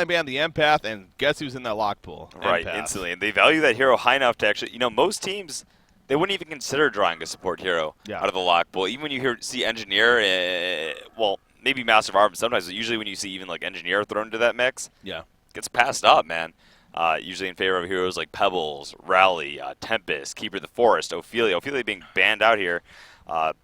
ban the empath, and guess who's in that lock pool? Right, Empath. instantly. And they value that hero high enough to actually, most teams, they wouldn't even consider drawing a support hero out of the lock pool. Even when you see Engineer, well, maybe Master of Arms sometimes, but usually when you see even like Engineer thrown into that mix, gets passed up, man. Usually in favor of heroes like Pebbles, Rally, Tempest, Keeper of the Forest, Ophelia. Ophelia being banned out here.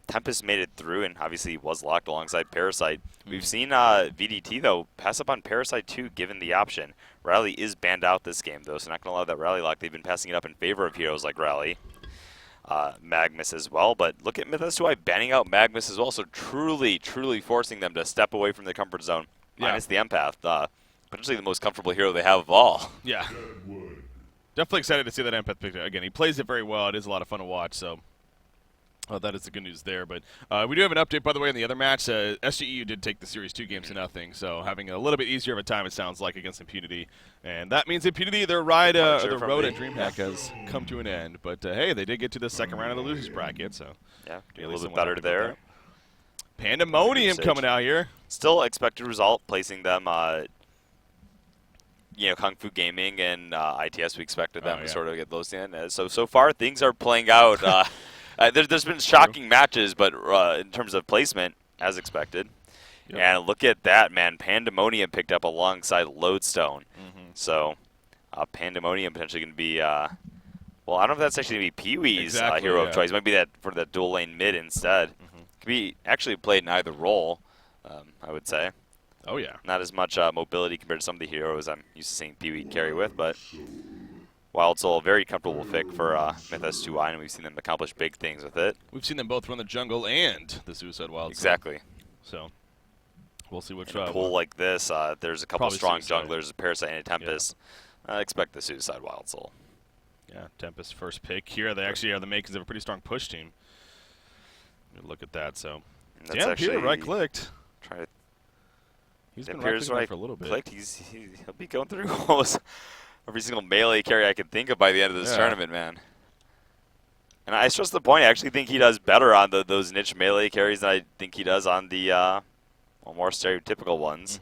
Tempest made it through and obviously was locked alongside Parasite. We've seen VDT, though, pass up on Parasite too, given the option. Rally is banned out this game, though, so not going to allow that Rally lock. They've been passing it up in favor of heroes like Rally. Magnus as well, but look at S2Y banning out Magnus as well, so truly forcing them to step away from the comfort zone. Minus the empath, potentially the most comfortable hero they have of all. Yeah. Definitely excited to see that empath picked up. Again, he plays it very well. It is a lot of fun to watch, so that is the good news there. But we do have an update, by the way, in the other match. SGEU did take the series 2-0, so having a little bit easier of a time, it sounds like, against Impunity. And that means Impunity, their road at DreamHack has come to an end. But, hey, they did get to the second round of the losers bracket, so yeah, doing a little bit better there. Pandemonium coming out here. Still expected result, placing them, Kung Fu Gaming and ITS, we expected them to sort of get those in. So far, things are playing out. There's been shocking matches, but in terms of placement, as expected. Yep. And look at that, man. Pandemonium picked up alongside Lodestone. So Pandemonium potentially going to be, well, I don't know if that's actually going to be Pee-wee's hero of choice. It might be that for the dual lane mid instead. Could be actually played in either role, I would say. Oh, yeah. Not as much mobility compared to some of the heroes I'm used to seeing Pee-wee carry with, but Wild Soul, very comfortable pick for S2Y, and we've seen them accomplish big things with it. We've seen them both run the jungle and the Suicide Wild Soul. Exactly. So we'll see which in a pool like this, there's a couple strong junglers, a Parasite and a Tempest. I expect the Suicide Wild Soul. Yeah, Tempest first pick here. They actually are the makers of a pretty strong push team. Look at that. So Dampier right-clicked. He's been right-clicking for a little bit. He'll be going through almost every single melee carry I can think of by the end of this tournament, man. And I stress the point, I actually think he does better on those niche melee carries than I think he does on the more stereotypical ones.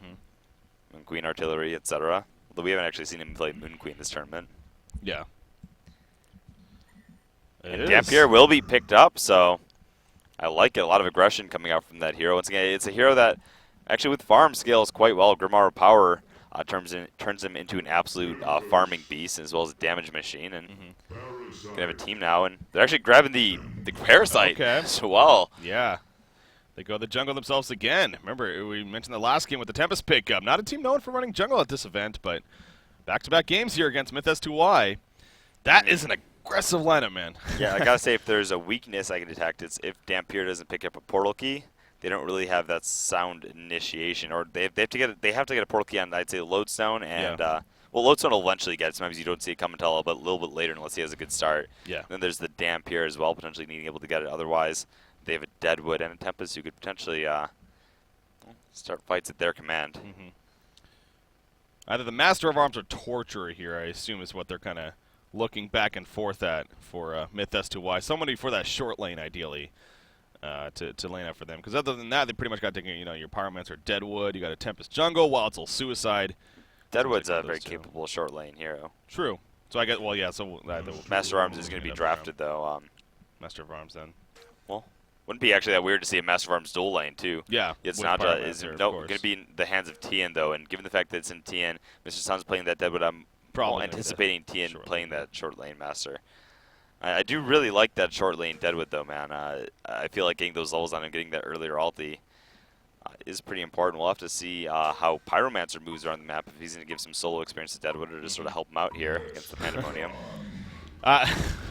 Moon Queen, Artillery, etc. Although we haven't actually seen him play Moon Queen this tournament. Yeah. And Dampier will be picked up, so I like it. A lot of aggression coming out from that hero. Once again, it's a hero that actually with farm scales quite well. Grimoire Power turns him into an absolute farming beast as well as a damage machine. And gonna have a team now, and they're actually grabbing the Parasite as well. Yeah. They go to the jungle themselves again. Remember, we mentioned the last game with the Tempest pickup. Not a team known for running jungle at this event, but back-to-back games here against S2Y. That is an aggressive lineup, man. Yeah, I gotta say, if there's a weakness I can detect, it's if Dampier doesn't pick up a portal key. They don't really have that sound initiation, or they have to get a portal key on, I'd say, Lodestone, and well, Lodestone will eventually get it. Sometimes you don't see it come until a little bit later unless he has a good start. Yeah. And then there's the Dampier as well, potentially needing able to get it. Otherwise, they have a Deadwood and a Tempest who could potentially start fights at their command. Either the Master of Arms or Torturer here, I assume, is what they're kind of looking back and forth at for S2Y. Somebody for that short lane, ideally. To lane up for them, because other than that, they pretty much got to take your Pyromancer, Deadwood. You got a Tempest Jungle, Wild Soul, Suicide. Deadwood's a very capable short lane hero. True. So I guess, well, yeah. So Master of Arms is going to be drafted though. Master of Arms then. Well, wouldn't be actually that weird to see a Master of Arms dual lane too. Yeah. It's not is going to be in the hands of Tien though, and given the fact that it's in Tien, Mr. Sun's playing that Deadwood. I'm probably anticipating Tien playing that short lane Master. I do really like that short lane Deadwood, though, man. I feel like getting those levels on and getting that earlier ulti is pretty important. We'll have to see how Pyromancer moves around the map, if he's going to give some solo experience to Deadwood or just sort of help him out here against the Pandemonium.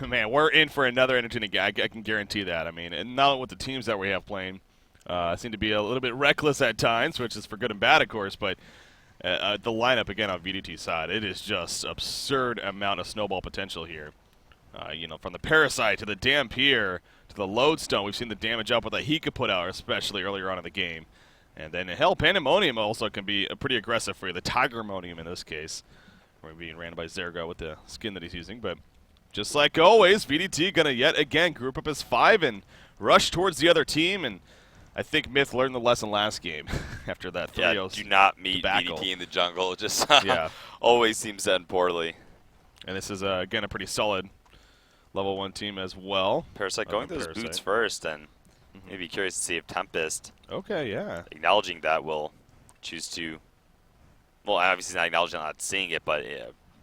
Man, we're in for another entertaining game. I can guarantee that. I mean, and not with the teams that we have playing seem to be a little bit reckless at times, which is for good and bad, of course, but the lineup, again, on VDT's side, it is just absurd amount of snowball potential here. From the Parasite to the Dampier to the Lodestone, we've seen the damage output that he could put out, especially earlier on in the game. And then, hell, Pandemonium also can be pretty aggressive for you. The Tigermonium in this case, we're being ran by Zergo with the skin that he's using. But just like always, VDT going to yet again group up as 5 and rush towards the other team. And I think Myth learned the lesson last game after that 3-0 Yeah, do not meet debacle. VDT in the jungle. It just always seems to end poorly. And this is, again, a pretty solid level 1 team as well. Parasite going those boots first, and maybe curious to see if Tempest, acknowledging that, will choose to, well, obviously not acknowledging, not seeing it, but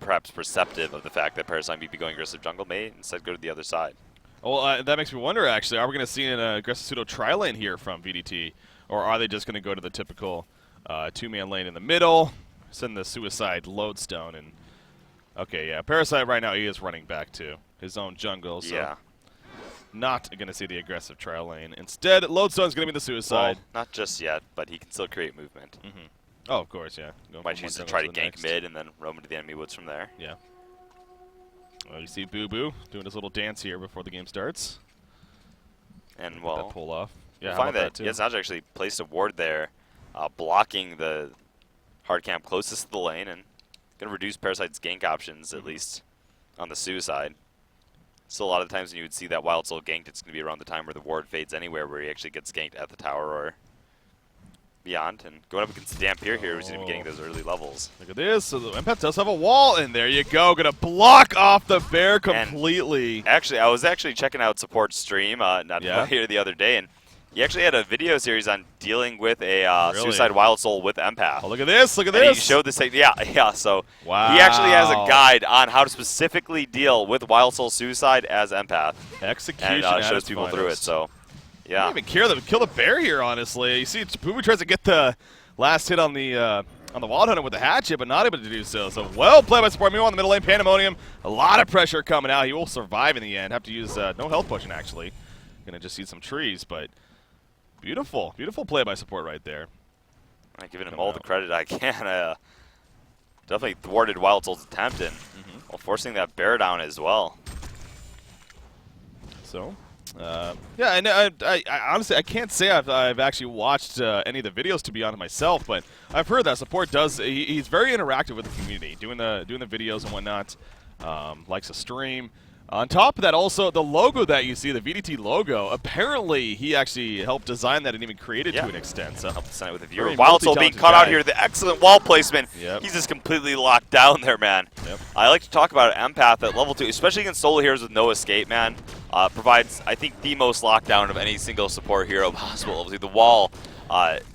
perhaps perceptive of the fact that Parasite may be going aggressive jungle, may instead go to the other side. Well, that makes me wonder, actually, are we going to see an aggressive pseudo tri-lane here from VDT, or are they just going to go to the typical 2-man lane in the middle, send the suicide lodestone, and okay, yeah, Parasite right now, he is running back to his own jungle, so not going to see the aggressive tri-lane. Instead, lodestone's going to be the suicide. Well, not just yet, but he can still create movement. Oh, of course, yeah. Might choose to try to gank mid and then roam into the enemy woods from there. Yeah. Well, you see Boo Boo doing his little dance here before the game starts. And, well, that pull off. Yeah, we'll find that Yasnaj actually placed a ward there, blocking the hard camp closest to the lane, and going to reduce Parasite's gank options, at least on the suicide. So a lot of the times when you would see that Wild Soul ganked, it's going to be around the time where the ward fades anywhere, where he actually gets ganked at the tower or beyond. And going up against Dampier here, who's going to be getting those early levels. Look at this. So the Empath does have a wall, and there you go. Going to block off the bear completely. And actually, I was actually checking out Support's stream here the other day, and he actually had a video series on dealing with a Suicide Wild Soul with Empath. Oh, look at this. Look at and this. He showed this thing. Yeah. So he actually has a guide on how to specifically deal with Wild Soul Suicide as Empath. Execution and shows people through it. So, yeah. I don't even care to kill the bear here, honestly. You see, Boo Boo tries to get the last hit on the Wild Hunter with the hatchet, but not able to do so. So well played by Support. Meanwhile, in the middle lane, Pandemonium. A lot of pressure coming out. He will survive in the end. Have to use no health potion, actually. Going to just eat some trees, but beautiful play by Support right there. I'm giving him all the credit I can. Definitely thwarted Wild Soul's attempt, and while forcing that bear down as well. So, yeah, and I honestly, I can't say I've actually watched any of the videos, to be honest, myself, but I've heard that Support does. He's very interactive with the community, doing the videos and whatnot. Likes to stream. On top of that, also, the logo that you see, the VDT logo, apparently he actually helped design that and even created to an extent. So helped design it with a viewer. Wild Soul being cut out here, the excellent wall placement. He's just completely locked down there, man. I like to talk about Empath at level 2, especially against solo heroes with no escape, man. Provides, I think, the most lockdown of any single support hero possible. The wall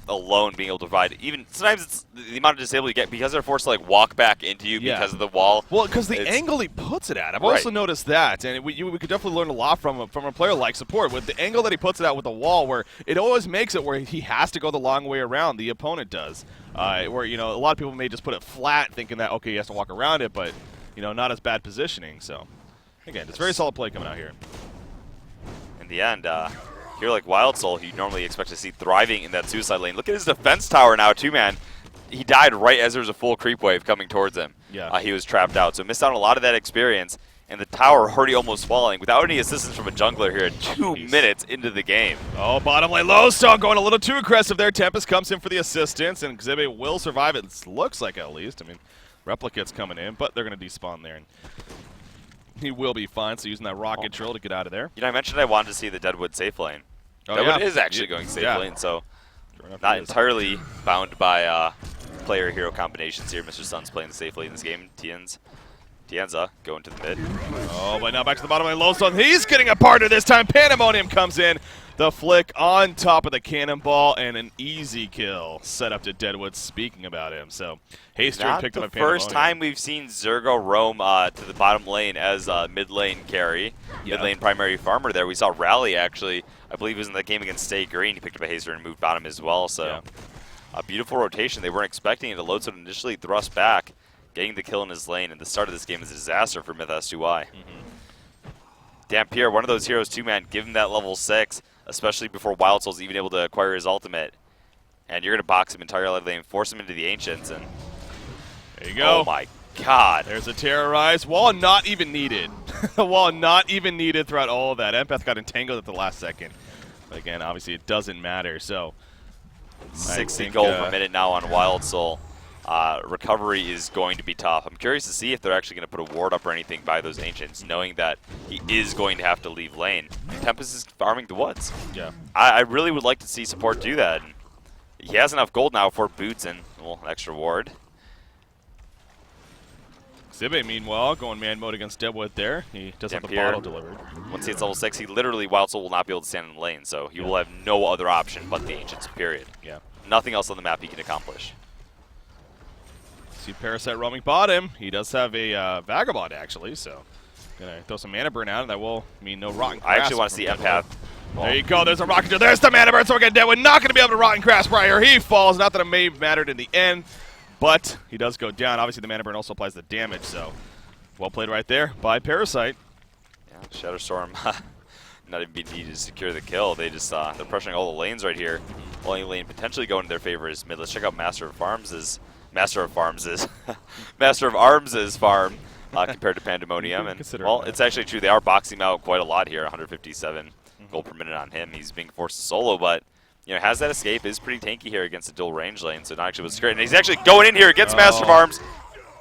alone being able to provide, even sometimes it's the amount of disable you get because they're forced to like walk back into you because of the wall. Well, because the angle he puts it at, I've also noticed that, and we could definitely learn a lot from a player like Support with the angle that he puts it at with the wall, where it always makes it where he has to go the long way around. The opponent does, where a lot of people may just put it flat, thinking that he has to walk around it, but not as bad positioning. So again, it's very solid play coming out here. In the end, here like Wild Soul, you normally expect to see thriving in that suicide lane. Look at his defense tower now, too, man. He died right as there was a full creep wave coming towards him. He was trapped out, so missed out on a lot of that experience. And the tower already almost falling without any assistance from a jungler here 2 minutes into the game. Oh, bottom lane Lowstone going a little too aggressive there. Tempest comes in for the assistance, and Exhibit will survive it. Looks like, at least. I mean, Replicate's coming in, but they're going to despawn there. And he will be fine, so using that rocket drill to get out of there. I mentioned I wanted to see the Deadwood safe lane. Deadwood is actually going safe lane, so not entirely bound by player-hero combinations here. Mr. Sun's playing the safe lane in this game. Tienza going to the mid. Oh, but now back to the bottom lane. Lowstone, he's getting a partner this time. Pandemonium comes in. The flick on top of the cannonball, and an easy kill set up to Deadwood, speaking about him. So, Haster picked up a Pandemonium. Not the first time we've seen Zergo roam to the bottom lane as mid lane carry, mid lane primary farmer there. We saw Rally, actually, I believe it was in the game against Stay Green. He picked up a Haster and moved bottom as well. So, a beautiful rotation. They weren't expecting it. Lodestone initially thrust back, getting the kill in his lane, and the start of this game is a disaster for Myth S2Y. Dampier, one of those heroes too, man. Give him that level 6. Especially before Wild Soul's even able to acquire his ultimate. And you're going to box him entirely lane, force him into the Ancients, and there you go. Oh my god. There's a terrorize. Wall not even needed. The wall not even needed throughout all of that. Empath got entangled at the last second. But again, obviously it doesn't matter. So 60 gold per minute now on Wild Soul. recovery is going to be tough. I'm curious to see if they're actually going to put a ward up or anything by those Ancients, knowing that he is going to have to leave lane. Tempest is farming the woods. Yeah. I really would like to see support do that. And he has enough gold now for boots and, well, an extra ward. Zibe, meanwhile, going man mode against Deadwood there. He does have the bottle delivered. Once he hits level 6, he literally, Wild Soul will not be able to stand in the lane, so he will have no other option but the Ancients, period. Yeah. Nothing else on the map he can accomplish. See Parasite roaming bottom. He does have a Vagabond, actually, so gonna throw some mana burn out, and that will mean no Rotten Grasp. I actually want to see Empath. Well, there you go. There's a Rocket Drill. There's the mana burn, so we're getting Deadwood. Not going to be able to Rotten Grasp right here. He falls. Not that it may have mattered in the end, but he does go down. Obviously, the mana burn also applies the damage, so well played right there by Parasite. Yeah, Shadow Storm not even being needed to secure the kill. They just they're pressuring all the lanes right here. Only lane potentially going in their favor is mid. Let's check out Master of Arms' farm compared to Pandemonium. And well, it's actually true. They are boxing him out quite a lot here. 157 gold per minute on him. He's being forced to solo, but you know, has that escape, is pretty tanky here against a dual range lane. So not actually was great. And he's actually going in here against Master of Arms.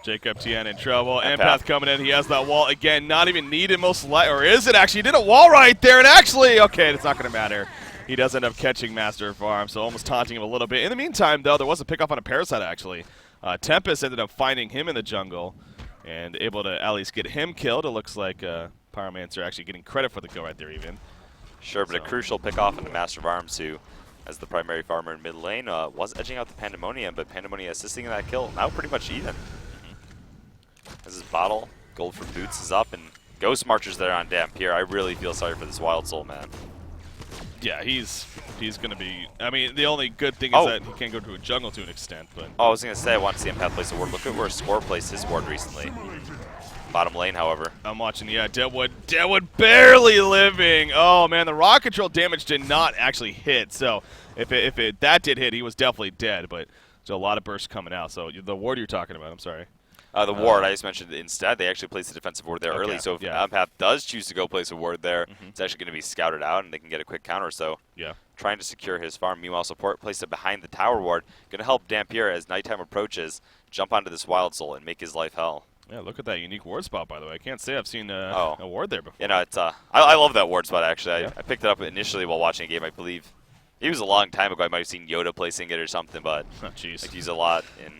Jacob Tien in trouble. Empath coming in. He has that wall again. Not even needed most or is it actually? He did a wall right there, and actually, okay, it's not going to matter. He does end up catching Master of Arms, so almost taunting him a little bit. In the meantime, though, there was a pickoff on a Parasite, actually. Tempest ended up finding him in the jungle and able to at least get him killed. It looks like Pyromancer actually getting credit for the kill right there even. Sure, but a crucial pickoff into Master of Arms, who, as the primary farmer in mid lane, was edging out the Pandemonium, but Pandemonium assisting in that kill. Now pretty much even. As his bottle, gold for boots is up, and Ghost Marcher's there on Dampier. I really feel sorry for this Wild Soul, man. Yeah, he's going to be... I mean, the only good thing is that he can't go to a jungle to an extent, but... Oh, I was going to say, I want to see Empath place a ward. Look at where Score placed his ward recently. Bottom lane, however. I'm watching, yeah, Deadwood barely living. Oh, man, the rocket drill damage did not actually hit, so if that did hit, he was definitely dead, but there's a lot of bursts coming out. So the ward you're talking about, I'm sorry. The ward, I just mentioned instead, they actually placed a defensive ward there early, so if Empath does choose to go place a ward there, it's actually going to be scouted out, and they can get a quick counter, so trying to secure his farm. Meanwhile, support placed it behind the tower ward, going to help Dampier as nighttime approaches, jump onto this Wild Soul and make his life hell. Yeah, look at that unique ward spot, by the way. I can't say I've seen a ward there before. You know, it's, I love that ward spot, actually. I picked it up initially while watching a game, I believe. It was a long time ago. I might have seen Yoda placing it or something, but I use a lot in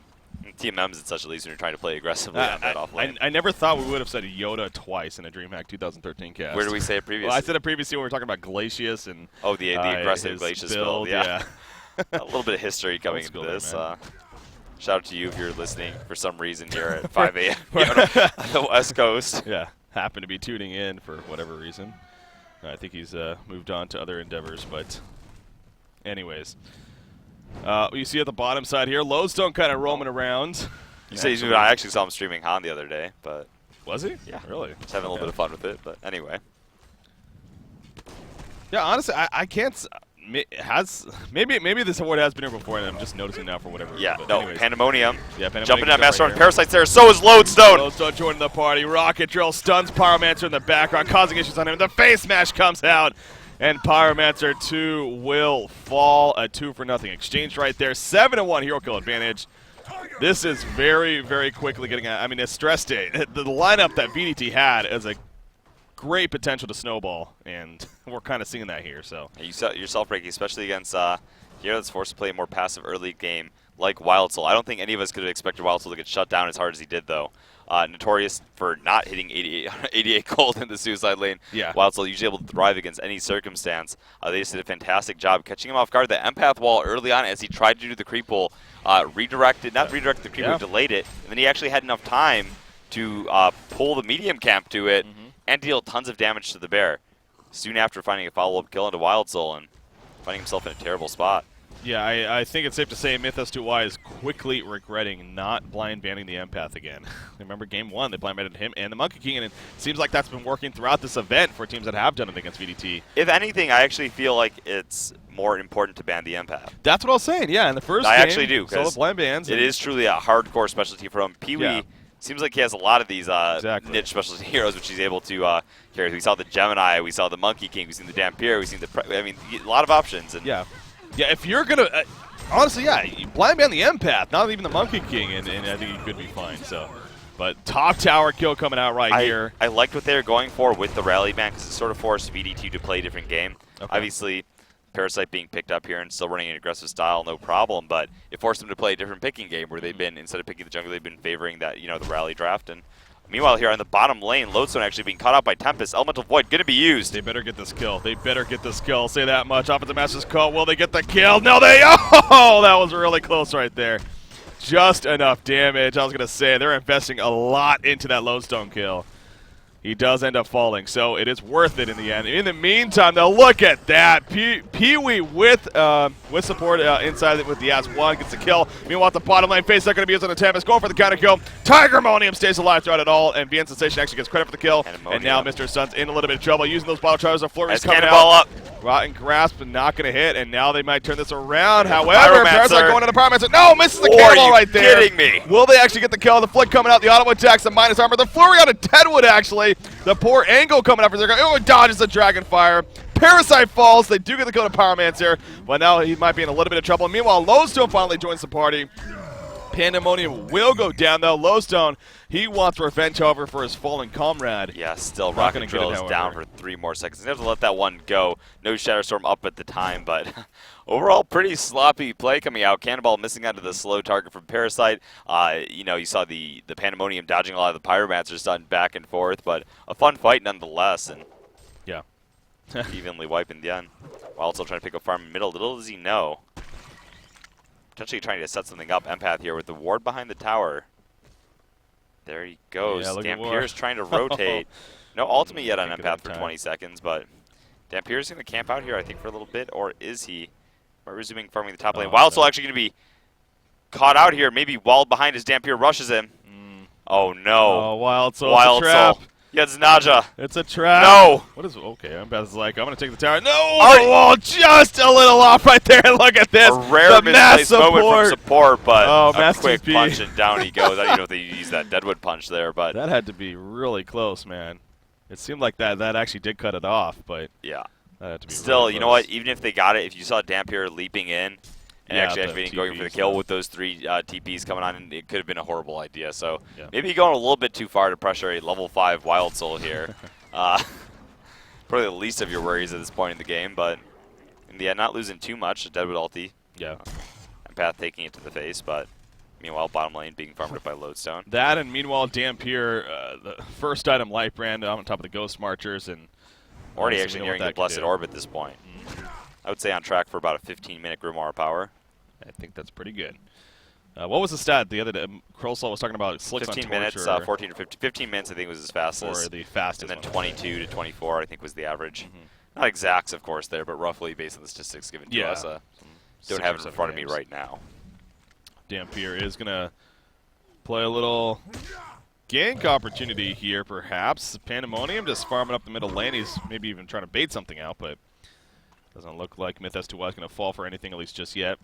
TMMs and such, at least when you're trying to play aggressively on that off lane. I never thought we would have said Yoda twice in a DreamHack 2013 cast. Where did we say it previously? Well, I said it previously when we were talking about Glacius and the aggressive Glacius build. Yeah. A little bit of history coming into this. Shout out to you if you're listening for some reason here at 5 a.m. on the West Coast. Yeah, happen to be tuning in for whatever reason. I think he's moved on to other endeavors, but anyways. You see at the bottom side here, Lowstone kind of roaming around. You say he's moving on. I actually saw him streaming Han the other day, but... Was he? Yeah. Really? Just having a little bit of fun with it, but anyway. Yeah, honestly, I can't... Maybe this award has been here before, and I'm just noticing now for whatever reason. Yeah, no, anyways. Pandemonium. Yeah, Pandemonium jumping down Master right on Parasite's there. So is Lodestone. Lodestone joining the party. Rocket Drill stuns Pyromancer in the background, causing issues on him. The face smash comes out. And Pyromancer 2 will fall. A 2-for-0 exchange right there. 7-1 hero kill advantage. This is very, very quickly getting out. I mean, a stress state. The lineup that VDT had is a great potential to snowball, and we're kind of seeing that here. So you saw yourself breaking, especially against a hero that's forced to play a more passive early game like Wild Soul. I don't think any of us could have expected Wild Soul to get shut down as hard as he did, though. Notorious for not hitting 88 gold in the suicide lane. Yeah. Wild Soul usually able to thrive against any circumstance. They just did a fantastic job catching him off guard. The empath wall early on as he tried to do the creep pull, not redirected the creep pull, delayed it, and then he actually had enough time to pull the medium camp to it and deal tons of damage to the bear. Soon after finding a follow-up kill into Wild Soul and finding himself in a terrible spot. Yeah, I think it's safe to say Myth S2Y is quickly regretting not blind banning the empath again. Remember game 1, they blind banned him and the Monkey King, and it seems like that's been working throughout this event for teams that have done it against VDT. If anything, I actually feel like it's more important to ban the empath. That's what I was saying, yeah. In the first game, I actually do. so the blind bans. It is truly a hardcore specialty for him. Pee-wee seems like he has a lot of these niche specialty heroes, which he's able to carry. We saw the Gemini, we saw the Monkey King, we've seen the Dampier, we've seen the... I mean, a lot of options. And yeah, if you're going to... Honestly, yeah, you blind ban the empath, not even the Monkey King, and I think he could be fine. So, but top tower kill coming out here. I liked what they were going for with the rally ban because it sort of forced VDT to play a different game. Okay. Obviously, Parasite being picked up here and still running an aggressive style, no problem, but it forced them to play a different picking game where they've been, instead of picking the jungle, they've been favoring that, the rally draft. And meanwhile, here on the bottom lane, Lodestone actually being caught out by Tempest. Elemental Void going to be used. They better get this kill. They better get this kill. I'll say that much. Offensive Master's call. Will they get the kill? No, oh, that was really close right there. Just enough damage. I was going to say, they're investing a lot into that Lodestone kill. He does end up falling, so it is worth it in the end. In the meantime, though, look at that. Pee-wee with support inside with the S1 gets the kill. Meanwhile, at the bottom lane, face not going to be used on the Tempest. Going for the counter kill. Tigermonium stays alive throughout it all, and BN Sensation actually gets credit for the kill. And now Mr. Sun's in a little bit of trouble using those bottle charges. The flurry's coming cannonball out. Up. Rotten Grasp, but not going to hit, and now they might turn this around. However, Parasite going into Pyromancer. No, misses the cannonball right there. Are you kidding me? Will they actually get the kill? The flick coming out, the auto attacks, the minus armor, the flurry on a Deadwood actually. The poor angle coming up for Zergo. Oh, dodges the Dragon Fire. Parasite falls. They do get the kill to Pyromancer, but now he might be in a little bit of trouble. Meanwhile, Lodestone finally joins the party. Pandemonium will go down, though. Lodestone, he wants revenge, however, for his fallen comrade. Yeah, still Rocket Drill is down for 3 more seconds. They have to let that one go. No Shatterstorm up at the time, but overall pretty sloppy play coming out. Cannonball missing onto the slow target from Parasite. You saw the Pandemonium dodging a lot of the Pyromancers done back and forth, but a fun fight nonetheless. And yeah, evenly wiping the end. While also trying to pick up farm in the middle. Little does he know. Potentially trying to set something up. Empath here with the ward behind the tower. There he goes. Yeah, Dampier's trying to rotate. No ultimate yet on Empath for 20 seconds, but Dampier's going to camp out here, I think, for a little bit. Or is he? Resuming farming the top lane. Wild Soul actually going to be caught out here. Maybe walled behind as Dampier rushes him. Oh, no. Oh, Wild Soul. Wild Soul. Yeah, it's Naja. It's a trap. No. What is? Okay, Empath's like, I'm going to take the tower. No! The wall just a little off right there. Look at this. A rare misplaced moment from support, but a quick P. punch and down he goes. I don't even know if they used that Deadwood punch there, but that had to be really close, man. It seemed like that actually did cut it off, but yeah. That had to be still, really you know what? Even if they got it, if you saw Dampier leaping in and actually activating, going for the kill with those 3 TPs coming on, it could have been a horrible idea. So maybe going a little bit too far to pressure a level 5 Wild Soul here. Probably the least of your worries at this point in the game, but in the end, not losing too much. Deadwood ulti. Yeah. Empath taking it to the face, but meanwhile, bottom lane being farmed up by Lodestone. That, and meanwhile, Dampier, the first item light brand on top of the Ghost Marchers, and already actually nearing the Blessed Orb at this point. I would say on track for about a 15-minute Grimoire power. I think that's pretty good. What was the stat the other day? Krolsol was talking about slicks 15 on minutes, 14 or 15. 15 minutes, I think, was his fastest. Or the fastest. And then 22 to 24, I think, was the average. Not exacts, of course, there, but roughly based on the statistics given to us. Don't have it in front of me right now. Dampier is going to play a little gank opportunity here, perhaps. Pandemonium just farming up the middle lane. He's maybe even trying to bait something out, but doesn't look like Myth S2Y is going to fall for anything, at least just yet.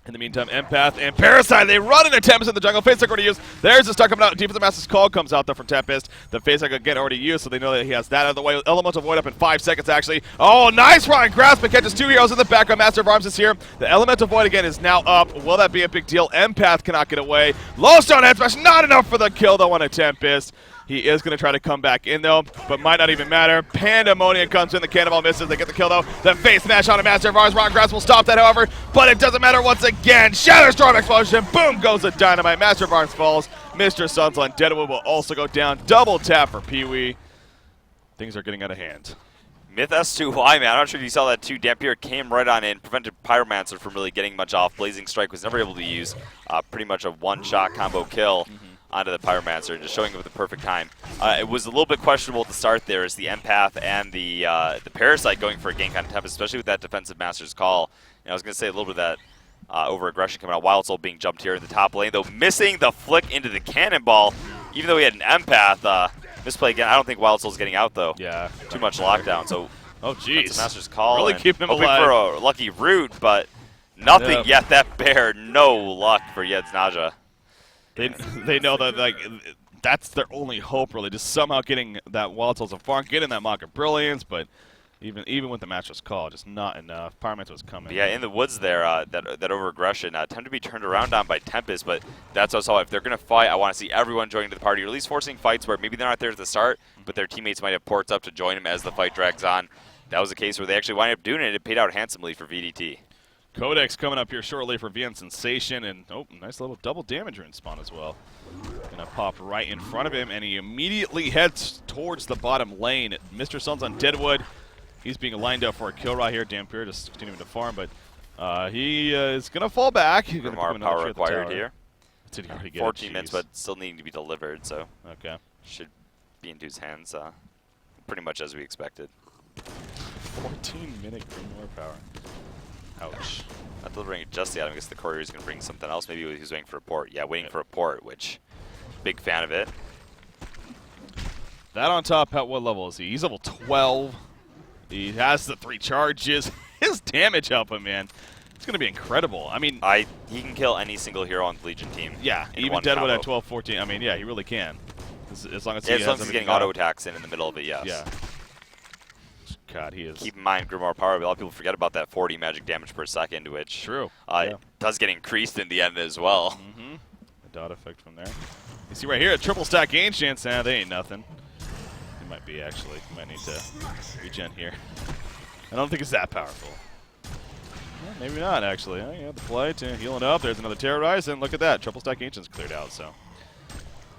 In the meantime, Empath and Parasite, they run into Tempest in the jungle. Face already used. There's the stuff coming out. Defensive Master's Call comes out, though, from Tempest. The face again already used, so they know that he has that out of the way. Elemental Void up in 5 seconds, actually. Oh, nice run. Grasp and catches 2 heroes in the background. Master of Arms is here. The Elemental Void again is now up. Will that be a big deal? Empath cannot get away. Lowstone head smash, not enough for the kill, though, on a Tempest. He is going to try to come back in, though, but might not even matter. Pandemonium comes in. The Cannonball misses. They get the kill, though. The face smash on a Master of Arms. Rock Grass will stop that, however, but it doesn't matter once again. Shatterstorm explosion. Boom goes the dynamite. Master of Arms falls. Mr. Sun's on Deadwood will also go down. Double tap for Pee-wee. Things are getting out of hand. Myth S2Y, man. I'm not sure if you saw that too. Dampier came right on in, prevented Pyromancer from really getting much off. Blazing Strike was never able to use pretty much a one-shot combo kill. Onto the Pyromancer, just showing up at the perfect time. It was a little bit questionable at the start there as the Empath and the Parasite going for a gank on Tempest, especially with that defensive Master's Call. And I was going to say a little bit of that over-aggression coming out. Wild Soul being jumped here in the top lane, though missing the flick into the Cannonball. Even though he had an Empath, misplay again. I don't think Wild Soul's getting out, though. Yeah. Too much lockdown, so oh, jeez. Master's Call. Really keep him hoping alive. for a lucky root, but nothing yet. That bear, no luck for Yed's Naja. They know that, like, that's their only hope, really, just somehow getting that Wild Souls of Farm, getting that Mock of Brilliance, but Even when the match was called, just not enough. Pyromancer was coming. Yeah, in the woods there, that over-aggression tended to be turned around on by Tempest, but that's also, if they're going to fight, I want to see everyone joining the party, or at least forcing fights where maybe they're not there at the start, but their teammates might have ports up to join them as the fight drags on. That was a case where they actually wind up doing it. It paid out handsomely for VDT. Codex coming up here shortly for VN Sensation, and nice little double damage rune spawn as well. Gonna pop right in front of him, and he immediately heads towards the bottom lane. Mr. Sun's on Deadwood. He's being lined up for a kill right here. Dampier just continuing to farm, but he is gonna fall back. He's gonna More power required here. Did he already get 14 minutes, but still needing to be delivered, so okay, should be into his hands pretty much as we expected. 14-minute more power. Ouch. Not delivering it just yet. I guess the courier is going to bring something else. Maybe he was waiting for a port. Yeah, waiting for a port, which, big fan of it. That on top, at what level is he? He's level 12. He has the 3 charges. His damage helping, man. It's going to be incredible. I mean, he can kill any single hero on the Legion team. Yeah, even Deadwood at 12, 14. I mean, yeah, he really can. As long as he's getting auto attacks in the middle of it, yes. Yeah. God, he is. Keep in mind, Grimoire Power, a lot of people forget about that 40 magic damage per second, which true. Yeah. It does get increased in the end as well. Mm-hmm. The dot effect from there. You see right here, a triple stack Ancients. Nah, they ain't nothing. He might be, actually. He might need to regen here. I don't think it's that powerful. Well, maybe not, actually. Yeah, the flight, healing up. There's another Terrorize, and look at that. Triple stack Ancients cleared out, so.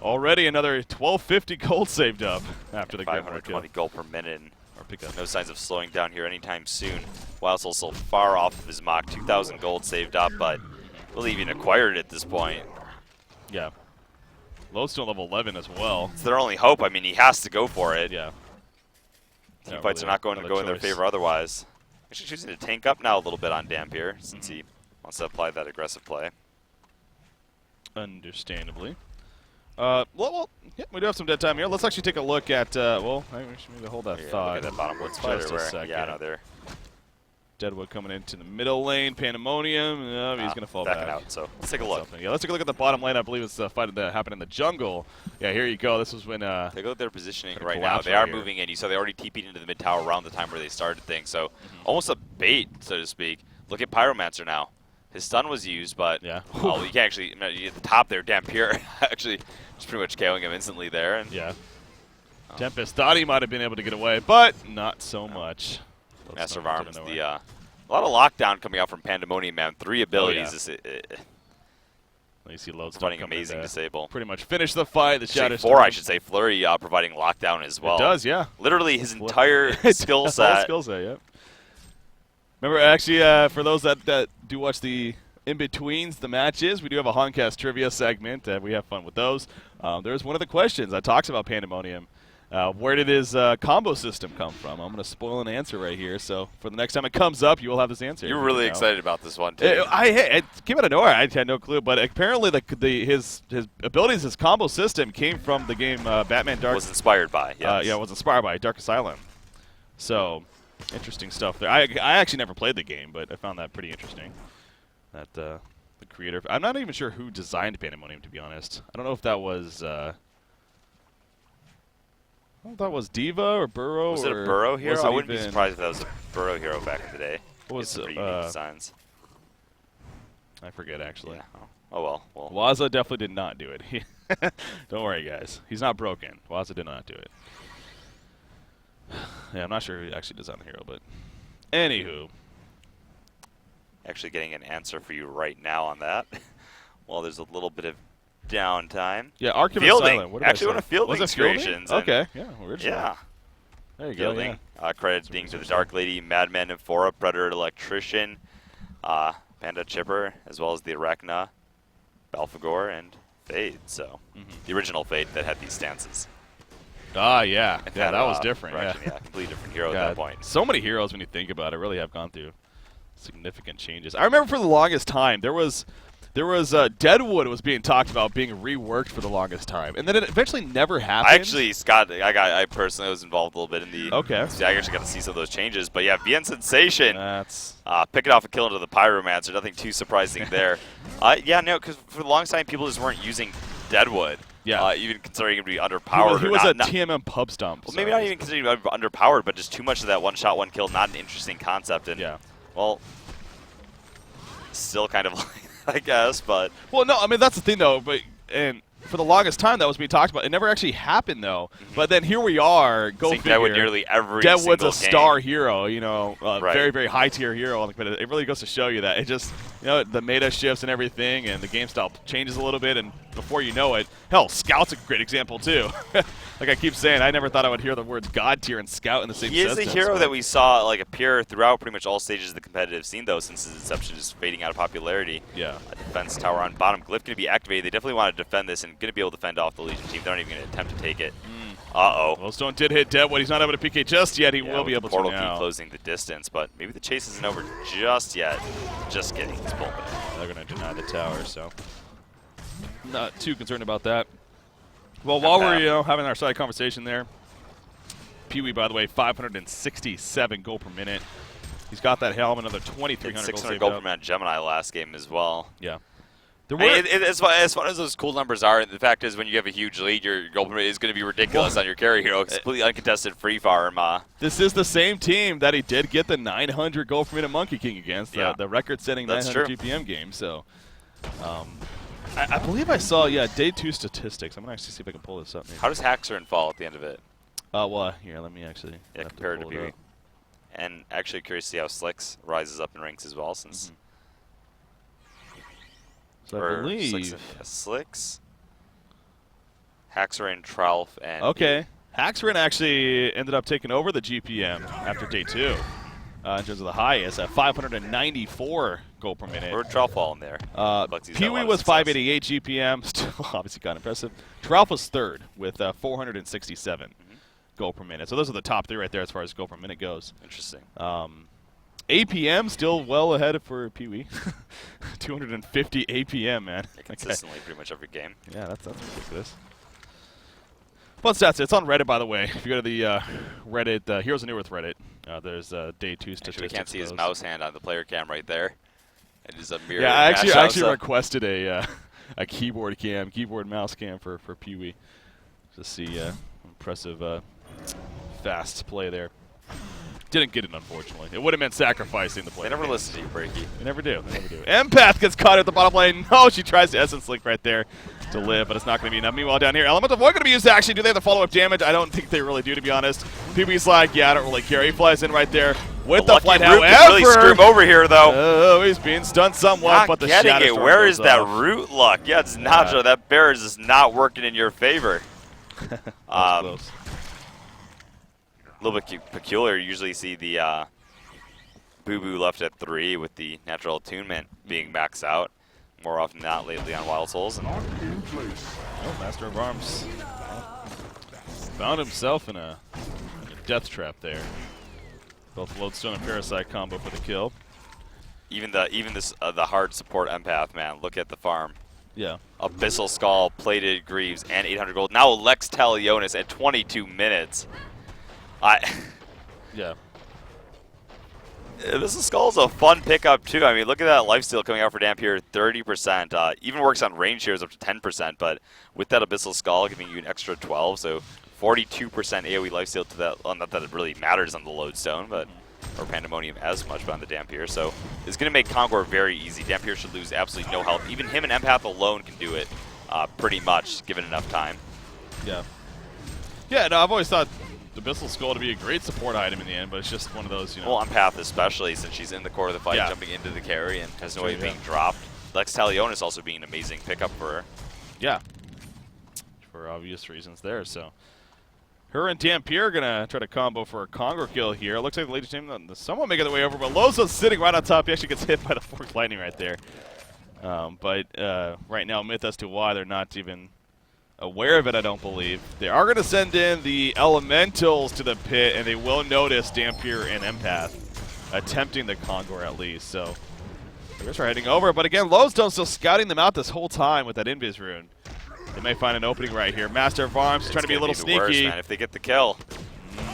Already another 1250 gold saved up after the 520 gold per minute. Pick up. No signs of slowing down here anytime soon. Whilst also far off of his mock. 2,000 gold saved up, but really even acquired at this point. Yeah. Lodestone level 11 as well. It's their only hope. I mean, he has to go for it. Yeah. Team fights are not going to go in their favor otherwise. Actually choosing to tank up now a little bit on Dampier since he wants to apply that aggressive play. Understandably. Well, yeah, we do have some dead time here. Let's actually take a look at, well, we should maybe hold that thought. Look at that bottom wood spider just a second. Yeah, no, there. Deadwood coming into the middle lane. Pandemonium. He's going to fall back. Out, so let's take a look. Yeah, let's take a look at the bottom lane. I believe it's the fight that happened in the jungle. Yeah, here you go. This was when... take a look at their positioning right now. They are moving in. You saw they already TP'd into the mid tower around the time where they started things. So almost a bait, so to speak. Look at Pyromancer now. His stun was used, but yeah. Oh, you can actually at the top there. Dampier actually just pretty much KOing him instantly there. And yeah. Tempest thought he might have been able to get away, but not so much. Master of Arms. A lot of lockdown coming out from Pandemonium, man. 3 abilities. You see Lodestone providing amazing disable. Pretty much finish the fight. The Shatter 4, I should say. Flurry providing lockdown as well. It does, yeah. Literally his entire skill set. Skill set, yeah. Remember, actually, for those that do watch the in-betweens, the matches, we do have a Honcast trivia segment. We have fun with those. There's one of the questions that talks about Pandemonium. Where did his combo system come from? I'm going to spoil an answer right here. So for the next time it comes up, you will have this answer. You're really excited about this one, too. It came out of nowhere. I had no clue. But apparently his abilities, his combo system came from the game Batman Dark. Was inspired by, yes. Yeah, it was inspired by Dark Asylum. So... interesting stuff there. I actually never played the game, but I found that pretty interesting. That the creator... I'm not even sure who designed Pandemonium, to be honest. I don't know if that was... I don't know if that was Diva or Burrow. Was it a Burrow hero? I wouldn't be surprised if that was a Burrow hero back in the day. What was pretty unique designs. I forget, actually. Yeah. Oh, well. Waza definitely did not do it. Don't worry, guys. He's not broken. Waza did not do it. Yeah, I'm not sure who actually designed the hero, but anywho. Actually getting an answer for you right now on that. Well, there's a little bit of downtime. Yeah, Arkham Fielding. What actually, one of Fielding's creations. Okay, yeah, original. Yeah. There you Fielding. go, yeah. Credit being to the Dark Lady, Madman, Amphora, Predator, Electrician, Panda Chipper, as well as the Arachna, Balfagor, and Fade. So, the original Fade that had these stances. Ah, yeah. Yeah, that was different. Yeah, completely different hero at that point. So many heroes, when you think about it, really have gone through significant changes. I remember for the longest time, there was Deadwood was being talked about being reworked for the longest time, and then it eventually never happened. Actually, Scott, I personally was involved a little bit in the. Okay. So I actually got to see some of those changes, but yeah, VN Sensation. That's picking off a kill into the Pyromancer. Nothing too surprising there. Yeah, no, because for the longest time, people just weren't using Deadwood. Yeah. Even considering him to be underpowered. He was a TMM pub stomp. Well, maybe not even considering him underpowered, but just too much of that one shot, one kill, not an interesting concept. And, well, still kind of I guess, but. Well, no, I mean, that's the thing, though. And for the longest time, that was being talked about. It never actually happened, though. But then here we are. Go figure. Deadwood nearly every Deadwood's a game. star hero, you know, very, very high-tier hero. But it really goes to show you that it just, you know, the meta shifts and everything, and the game style changes a little bit, and before you know it, hell, Scout's a great example, too. Like I keep saying, I never thought I would hear the words God tier and Scout in the same sentence. He is a hero that we saw like appear throughout pretty much all stages of the competitive scene, though, since his inception, just fading out of popularity. Yeah. A defense tower on bottom. Glyph going to be activated. They definitely want to defend this and going to be able to defend off the Legion team. They're not even going to attempt to take it. Uh-oh. Glowstone did hit Deadwood. He's not able to PK just yet. He will be able to now. Portal key closing the distance, but maybe the chase isn't over just yet. Just kidding. He's pulling back. They're going to deny the tower, so not too concerned about that. Well, while we're having our side conversation there, Pee-wee, by the way, 567 gold per minute. He's got that helm, another 2,300 600 gold per minute Gemini last game as well. Yeah. As fun as those cool numbers are, the fact is when you have a huge lead, your gold per minute is going to be ridiculous on your carry hero. It's completely uncontested free farm. This is the same team that he did get the 900 gold per minute Monkey King against, the record-setting 900 GPM game. So, I believe I saw, day 2 statistics. I'm going to actually see if I can pull this up. Maybe. How does Haxorn fall at the end of it? Well, here, let me actually. Yeah, compared to Pee-wee. And actually curious to see how Slicks rises up in ranks as well, since. So I believe. Slicks, Haxorn, Tralf, and. Okay. Haxorn actually ended up taking over the GPM after day 2. In terms of the highest, at 594 gold per minute. Where would Tralf fall in there? Pee-wee was 588 GPM, still obviously kind of impressive. Tralf was 3rd with 467 gold per minute. So those are the top 3 right there as far as gold per minute goes. Interesting. APM still well ahead for Pee-wee. 250 APM, man. Yeah, consistently pretty much every game. Yeah, that's ridiculous. Fun stats. It's on Reddit, by the way. If you go to the Reddit, Heroes of New Earth Reddit, there's day 2 statistics. We can't see his mouse hand on the player cam right there. It is a mirror. Yeah, I actually requested a keyboard mouse cam for Pee-wee to see impressive fast play there. Didn't get it, unfortunately. It would have meant sacrificing the play. They never listen to you, Breaky. They never do. Empath gets caught at the bottom lane. No, she tries to Essence Link right there to live, but it's not going to be enough. Meanwhile, down here, Element of Void going to be used actually. Do they have the follow-up damage? I don't think they really do, to be honest. Pee-wee's like, I don't really care. He flies in right there with the flight. However, really screw him over here, though. Oh, he's being stunned somewhat, but the Shadow Storm Where is that off. root luck? Yeah, it's not. That bear is just not working in your favor. Close. A little bit peculiar. You usually see the Boo-Boo left at 3 with the natural attunement being maxed out. More often than not lately on Wild Souls. And Master of Arms found himself in a death trap there. Both Lodestone and Parasite combo for the kill. Even the hard support Empath, man. Look at the farm. Yeah. Abyssal Skull, Plated Greaves, and 800 gold. Now Lex Talionis at 22 minutes. Yeah. Abyssal Skull is a fun pickup, too. I mean, look at that lifesteal coming out for Dampier, 30%. Even works on range shares up to 10%, but with that Abyssal Skull giving you an extra 12, so 42% AoE lifesteal to that. Well, not that it really matters on the Lodestone, but or Pandemonium as much, but on the Dampier. So it's going to make Kongor very easy. Dampier should lose absolutely no health. Even him and Empath alone can do it pretty much, given enough time. Yeah. Yeah, no, I've always thought the Abyssal Skull to be a great support item in the end, but it's just one of those, Well, Empath especially, since she's in the core of the fight, jumping into the carry and has no way of being dropped. Lex Talionis also being an amazing pickup for her. Yeah. For obvious reasons there, so. Her and Dampier are going to try to combo for a Kongor kill here. It looks like the Ladies team somewhat making their way over, but Lozo's sitting right on top. He actually gets hit by the Forked Lightning right there. But right now, Myth S2Y, they're not even aware of it, I don't believe. They are going to send in the Elementals to the pit, and they will notice Dampier and Empath attempting the Kongor at least. So they're heading over. But again, Lodestone still scouting them out this whole time with that Invis rune. They may find an opening right here. Master of Arms trying to be a little sneaky. Worse, man, if they get the kill.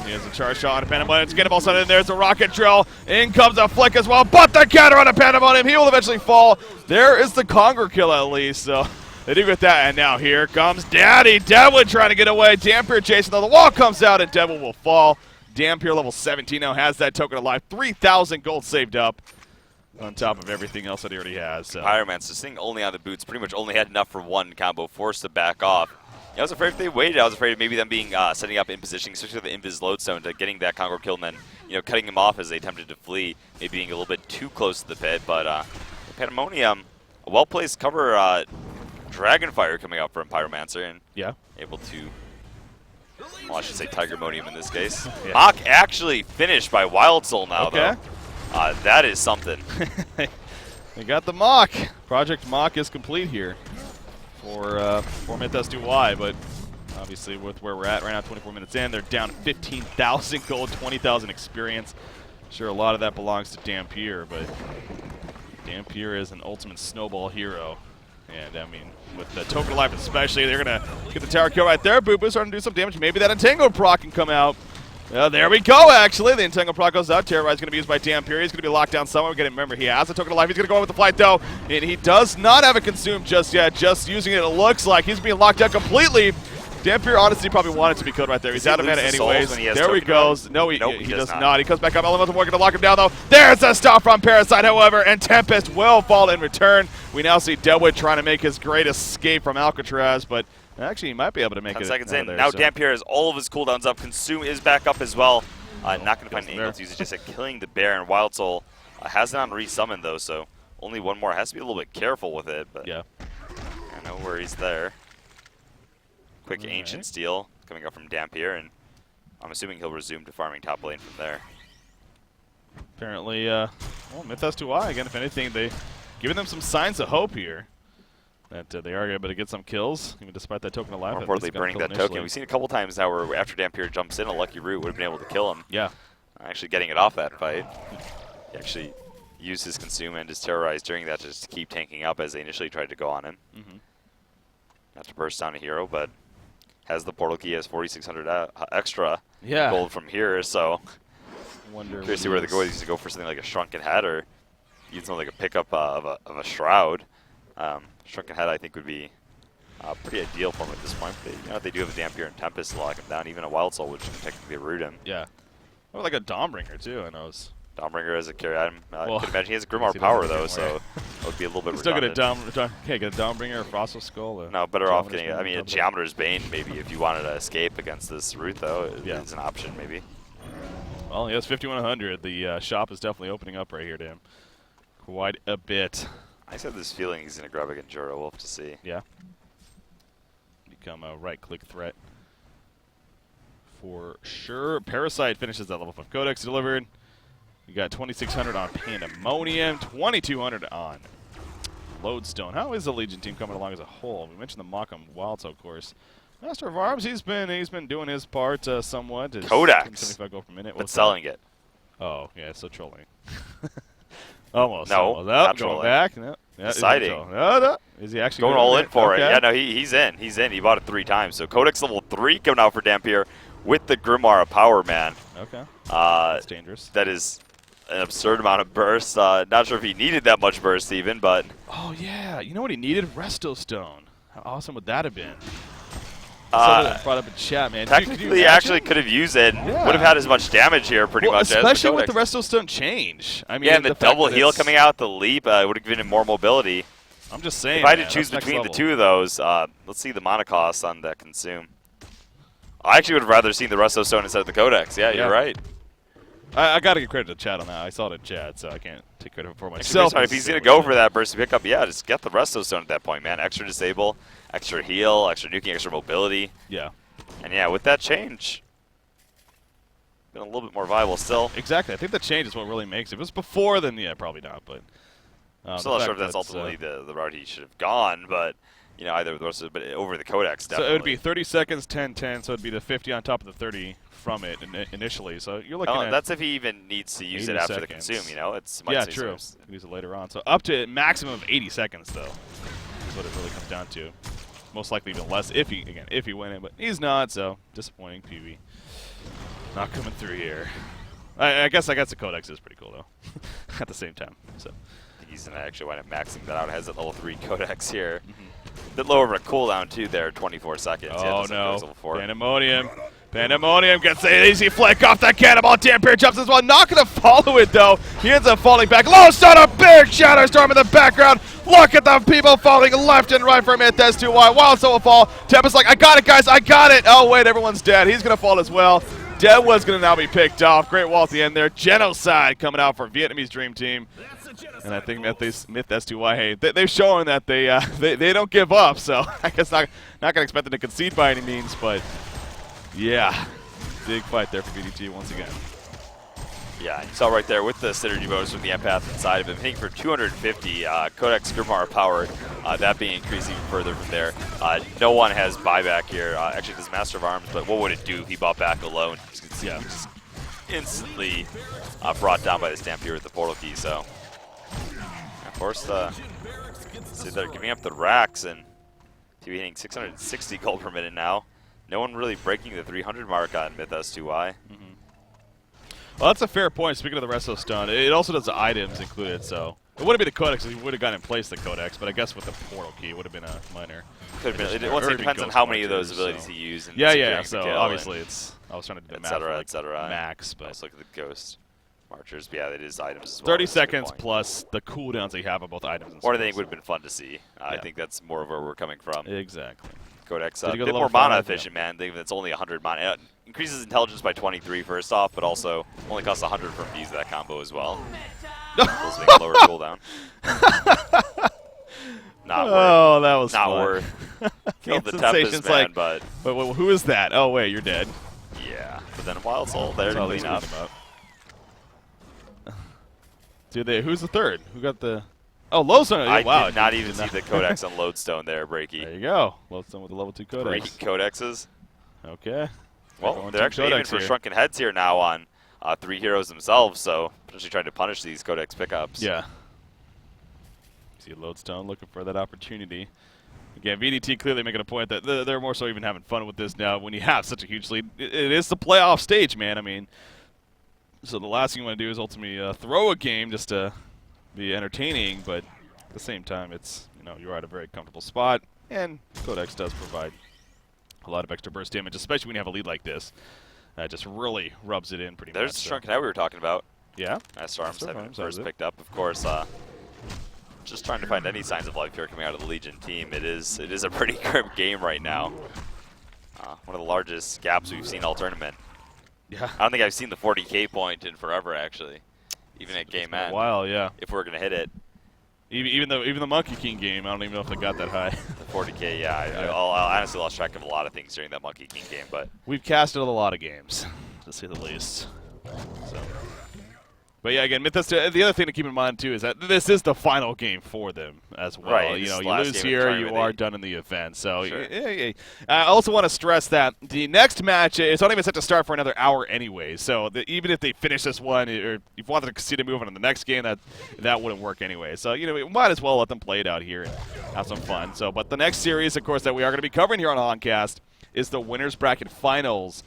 He has a charge shot on a Pandemonium. It's Cannonball sent in. There's a Rocket Drill. In comes a Flick as well. But the counter on a Pandemonium. He will eventually fall. There is the Kongor kill at least. So They do get that, and now here comes Daddy Deadwood trying to get away. Dampier chasing, though. The wall comes out, and Deadwood will fall. Dampier, level 17, now has that token alive. 3,000 gold saved up on top of everything else that he already has. So. Pyromancer sitting only on the boots, pretty much only had enough for one combo, forced to back off. I was afraid if they waited, I was afraid of maybe them being setting up in position, especially with the Invis Lodestone, to getting that Congo kill and then cutting him off as they attempted to flee, maybe being a little bit too close to the pit. But Pandemonium, a well-placed cover Dragonfire coming out from Pyromancer and able to, well, I should say Tigermonium in this case. Yeah. Mach actually finished by Wild Soul now, though. That is something. They got the Mach. Project Mach is complete here for Myth S2Y, but obviously with where we're at right now, 24 minutes in, they're down 15,000 gold, 20,000 experience. Sure, a lot of that belongs to Dampier, but Dampier is an ultimate snowball hero. And, I mean, with the token alive especially, they're going to get the tower kill right there. Boo Boo's starting to do some damage. Maybe that Entangled proc can come out. There we go, actually. The Entangled proc goes out. Terrorize is going to be used by Dampier. He's going to be locked down somewhere. Remember, he has a token alive. He's going to go in with the flight, though. And he does not have it consumed just yet. Just using it, it looks like he's being locked out completely. Dampier honestly probably wanted to be killed right there. He's out of mana anyways. There he goes. No, he does not. He comes back up. Elemental War going to lock him down, though. There's a stop from Parasite, however, and Tempest will fall in return. We now see Deadwood trying to make his great escape from Alcatraz, but actually he might be able to make 10 it. seconds in. There, now so. Dampier has all of his cooldowns up. Consume is back up as well. Not going to find an angle to use it, just killing the bear. And Wild Soul has it on resummon, though, so only one more. Has to be a little bit careful with it, but no worries there. Quick Ancient Steel coming up from Dampier, and I'm assuming he'll resume to farming top lane from there. Apparently, well, Myth S2Y, again, if anything, they giving them some signs of hope here. That they are able to get some kills, even despite that token alive. More importantly, burning that token. We've seen a couple times now where after Dampier jumps in, a Lucky Root would have been able to kill him. Yeah. Actually getting it off that fight. He actually used his Consume and his Terrorize during that just to keep tanking up as they initially tried to go on him. Not to burst down a hero, but has the portal key, has 4,600 extra gold from here, so curious to see where they go. He's to go for something like a Shrunken Head or even something like a pickup of a Shroud. Shrunken Head, I think, would be pretty ideal for him at this point. But they do have a Dampier and Tempest to lock him down. Even a Wild Soul, which can technically root him. Yeah. Or like a Dawnbringer, too, I know. Dawnbringer as a carry item. I could imagine he has Grimoire Power, though, so it would be a little bit redundant. Can't get a Dawnbringer or Frostal Skull. No, better off getting, I mean, a Geometer's Bane, maybe, if you wanted to escape against this root, though, is an option, maybe. Well, he has 5,100. The shop is definitely opening up right here to him. Quite a bit. I just have this feeling he's going to grab a Genjuro. We'll have to see. Yeah. Become a right-click threat for sure. Parasite finishes that level 5 Codex delivered. You got 2,600 on Pandemonium, 2,200 on Lodestone. How is the Legion team coming along as a whole? We mentioned the Mach on Wild Soul, of course. Master of Arms, he's been doing his part somewhat. Codex. 75 gold per minute. But selling it. Oh, yeah, so trolling. Almost. No, almost. not going trolling. Back. No. Deciding. No. Is he actually going all in for it? Okay. Yeah, no, he's in. He's in. He bought it 3 times. So Codex level 3 coming out for Dampier with the Grimoire of Power, man. Okay. That's dangerous. That is an absurd amount of burst. Not sure if he needed that much burst even, but. Oh, yeah. You know what he needed? Resto Stone. How awesome would that have been? Brought up in chat, man. Technically, he actually could have used it. Yeah. Would have had as much damage here, pretty much. Especially with the Resto Stone change. I mean, yeah, and the double heal coming out, the leap would have given him more mobility. I'm just saying. If I had to choose between the two of those, let's see the mana cost on that Consume. I actually would have rather seen the Resto Stone instead of the Codex. Yeah, you're right. I got to give credit to chat on that. I saw it in chat, so I can't take credit for myself. Sorry, if he's going to go for that burst pickup, yeah, just get the Resto Stone at that point, man. Extra disable, extra heal, extra nuking, extra mobility. Yeah. And yeah, with that change, been a little bit more viable still. Exactly. I think the change is what really makes it. If it was before, then yeah, probably not. But still not sure if that's ultimately the route he should have gone, but you know, either the rest of it, but over the Codex, definitely. So it would be 30 seconds, 10-10, so it would be the 50 on top of the 30 from it initially. So you're looking at that's if he even needs to use it after the Consume, you know? It's true. You can use it later on. So up to a maximum of 80 seconds, though, is what it really comes down to. Most likely even less if he win it, but he's not, so disappointing PV. Not coming through here. I guess the Codex is pretty cool, though, at the same time. So he's going to actually wind up maxing that out. Has a level 3 Codex here. bit lower of a cooldown too there, 24 seconds. Oh yeah, no, level 4. Pandemonium. Pandemonium gets an easy flick off that cannonball. Dampier jumps as well. Not going to follow it, though. He ends up falling back. Lowstone, a big shadow storm in the background. Look at the people falling left and right from it. S2Y. Wildstorm will fall. Tempest's like, I got it, guys. I got it. Oh, wait, everyone's dead. He's going to fall as well. Deadwood's going to now be picked off. Great wall at the end there. Genocide coming out for Vietnamese Dream Team. And I think that Myth S2Y, hey, they've shown that they don't give up. So I guess not going to expect them to concede by any means, but yeah, big fight there for VDT once again. Yeah, you saw right there with the synergy bonus from the empath inside of him, hitting for 250. Codex Grimar powered, that being increased even further from there. No one has buyback here. Actually, this Master of Arms, but what would it do if he bought back alone? You can see him just instantly brought down by the Stampede with the portal key. So, of course, see they're giving up the racks and TV hitting 660 gold per minute now. No one really breaking the 300 mark on Myth S2Y. Well, that's a fair point. Speaking of the Resto Stun, it also does the items included, so it wouldn't be the Codex. He would have gotten in place the Codex, but I guess with the portal key, it would have been a minor. Could have been. It depends on how many of those abilities he used. And yeah. So obviously, I was trying to do the math for like max, but let's look at the Ghost Marchers. But yeah, it is items as well. 30 seconds plus the cooldowns that you have on both items. Or I think would have been fun to see. I think that's more of where we're coming from. Exactly. Codex, a bit more mana efficient, man. Think it's only 100 mana. It increases intelligence by 23 first off, but also only costs 100 from these that combo as well. Those make a lower cooldown. Not worth. Oh, that was not fun. Worth. Killed the Tempest, man, like, but who is that? Oh wait, you're dead. Yeah, but then Wild Soul there to clean up. Who's the third? Who got the? Oh, Lodestone. I wow, did not even see the Codex on Lodestone there, Breaky. There you go. Lodestone with the level 2 Codex. 3 Codexes. Okay. Well, they're actually aiming for Shrunken Heads here now on 3 heroes themselves, so potentially trying to punish these Codex pickups. Yeah. See Lodestone looking for that opportunity. Again, VDT clearly making a point that they're more so even having fun with this now when you have such a huge lead. It is the playoff stage, man. I mean, so the last thing you want to do is ultimately throw a game just to be entertaining, but at the same time, it's, you're at a very comfortable spot, and Codex does provide a lot of extra burst damage, especially when you have a lead like this. Just really rubs it in pretty much. There's the Shrunken Head we were talking about. Yeah. Master Arms having first picked up, of course. Just trying to find any signs of life here coming out of the Legion team. It is a pretty grim game right now. One of the largest gaps we've seen all tournament. Yeah. I don't think I've seen the 40K point in forever, actually. Even at game end. A while, yeah. If we're gonna hit it. Even the Monkey King game, I don't even know if they got that high. The 40K, yeah. I honestly lost track of a lot of things during that Monkey King game, but we've casted a lot of games, to say the least. So. But yeah, again, the other thing to keep in mind too is that this is the final game for them as well. Right, you lose here, you are done in the event. So sure. I also want to stress that the next match is not even set to start for another hour anyway. So even if they finish this one, or if you wanted to see them move on to the next game, that wouldn't work anyway. So we might as well let them play it out here and have some fun. So, but the next series, of course, that we are going to be covering here on Honcast is the Winners Bracket Finals.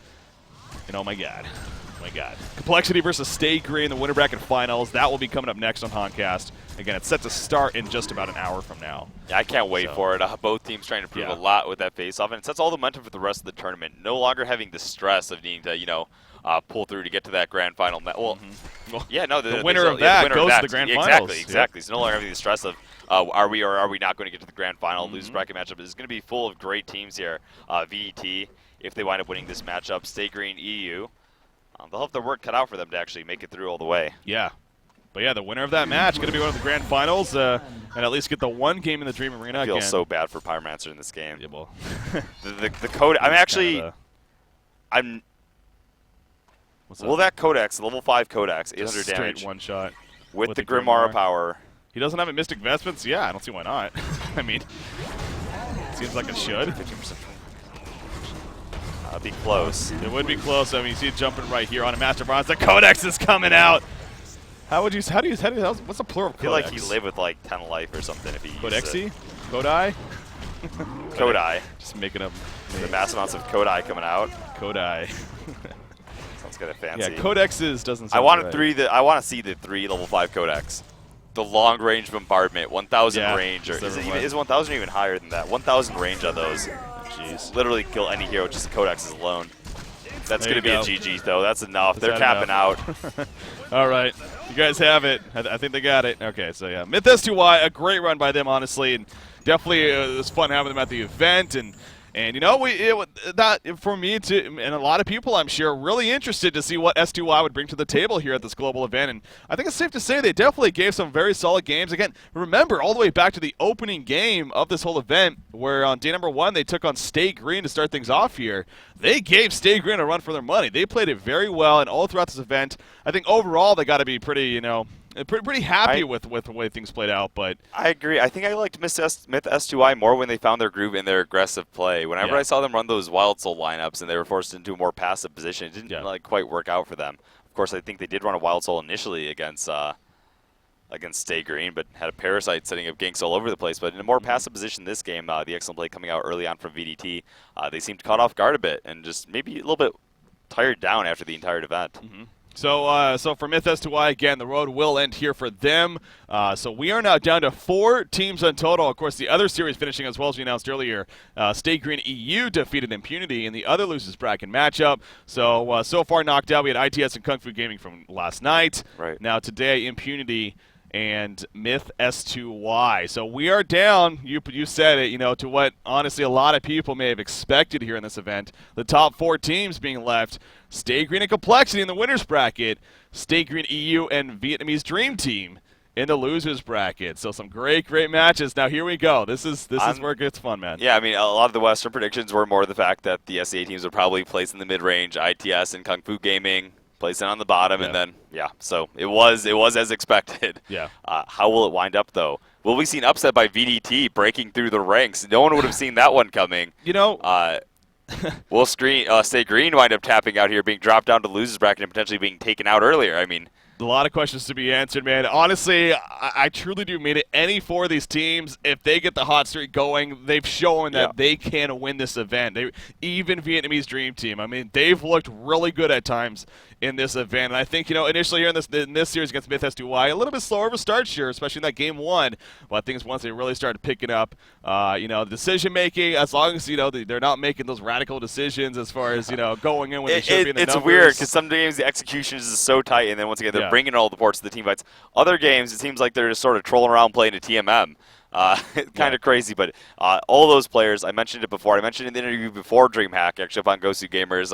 And oh my God. Complexity versus Stay Green, the winner bracket finals. That will be coming up next on Honcast. Again, it's set to start in just about an hour from now. Yeah, I can't wait for it. Both teams trying to prove a lot with that face-off, and it sets all the momentum for the rest of the tournament. No longer having the stress of needing to, pull through to get to that grand final. Well, yeah, no, the winner of that goes to the grand finals. Exactly. So no longer having the stress of are we or are we not going to get to the grand final? Lose bracket matchup is going to be full of great teams here. VDT, if they wind up winning this matchup, Stay Green, EU. They'll have their work cut out for them to actually make it through all the way. Yeah. But yeah, the winner of that match going to be one of the grand finals and at least get the one game in the Dream Arena again. I feel so bad for Pyromancer in this game. Yeah, well. the code. That Codex, level 5 Codex, 800 damage. Straight one shot. With the Grimara power. He doesn't have a Mystic Vestments? Yeah, I don't see why not. I mean, seems like it should. 50%. That'd be close. It would be close. I mean, you see it jumping right here on a Master Bronze. The Codex is coming out. How do you, what's the plural of Codex? I feel like he lived with like 10 life or something if he Codexy? Kodai? Kodai. Just making up the mass amounts of Kodai coming out. Kodai. Sounds kind of fancy. Yeah, Codexes doesn't sound I want right. I want to see the 3 level 5 Codex. the long-range bombardment, 1,000 range, or is 1,000 even higher than that? 1,000 range on those. Jeez. Literally kill any hero, just the codexes alone. That's going to be a GG, though. That's enough. They're tapping out. All right. You guys have it. I think they got it. Okay, so yeah. Myth S2Y, a great run by them, honestly. And definitely it was fun having them at the event. And you know, that for me too, and a lot of people, I'm sure, really interested to see what S2Y would bring to the table here at this global event. And I think it's safe to say they definitely gave some very solid games. Again, remember all the way back to the opening game of this whole event, where on day number 1 they took on Stay Green to start things off here. They gave Stay Green a run for their money. They played it very well, and all throughout this event, I think overall they got to be pretty, you know, pretty happy with the way things played out. But I agree. I think I liked Myth S2Y more when they found their groove in their aggressive play. Whenever I saw them run those Wild Soul lineups and they were forced into a more passive position, it didn't like quite work out for them. Of course, I think they did run a Wild Soul initially against Stay Green, but had a Parasite setting up ganks all over the place. But in a more passive position this game, the excellent play coming out early on from VDT, they seemed caught off guard a bit and just maybe a little bit tired down after the entire event. So for Myth S2Y, again, the road will end here for them. So we are now down to 4 teams in total. Of course, the other series finishing as well as we announced earlier. Stay Green EU defeated Impunity in the other losers bracket matchup. So far knocked out, we had ITS and Kung Fu Gaming from last night. Right. Now today, Impunity and Myth S2Y. So we are down, you said it, you know, to what honestly a lot of people may have expected here in this event. The top 4 teams being left, Stay Green and Complexity in the winners bracket, Stay Green EU and Vietnamese Dream Team in the losers bracket. So some great matches. Now here we go. This is where it gets fun, man. Yeah, I mean, a lot of the Western predictions were more the fact that the SEA teams would probably place in the mid-range, ITS and Kung Fu Gaming placing on the bottom, and then so it was as expected. Yeah. How will it wind up though? Will we see an upset by VDT breaking through the ranks? No one would have seen that one coming. You know, will Stay Green wind up tapping out here, being dropped down to losers bracket and potentially being taken out earlier? I mean, a lot of questions to be answered, man. Honestly, I truly do mean it. Any 4 of these teams, if they get the hot streak going, they've shown that they can win this event. Even Vietnamese Dream Team, I mean, they've looked really good at times in this event. And I think, you know, initially here in this series against Myth S2Y, a little bit slower of a start here, especially in that game 1. But things once they really started picking up, you know, decision making, as long as, you know, they're not making those radical decisions as far as, you know, going in when they should be in the numbers. It's weird because some games the execution is so tight, and then once again they're bringing all the ports to the team fights. Other games, it seems like they're just sort of trolling around playing a TMM. Kind of crazy, but all those players, I mentioned it before. I mentioned in the interview before DreamHack, actually, up on Gosu Gamers.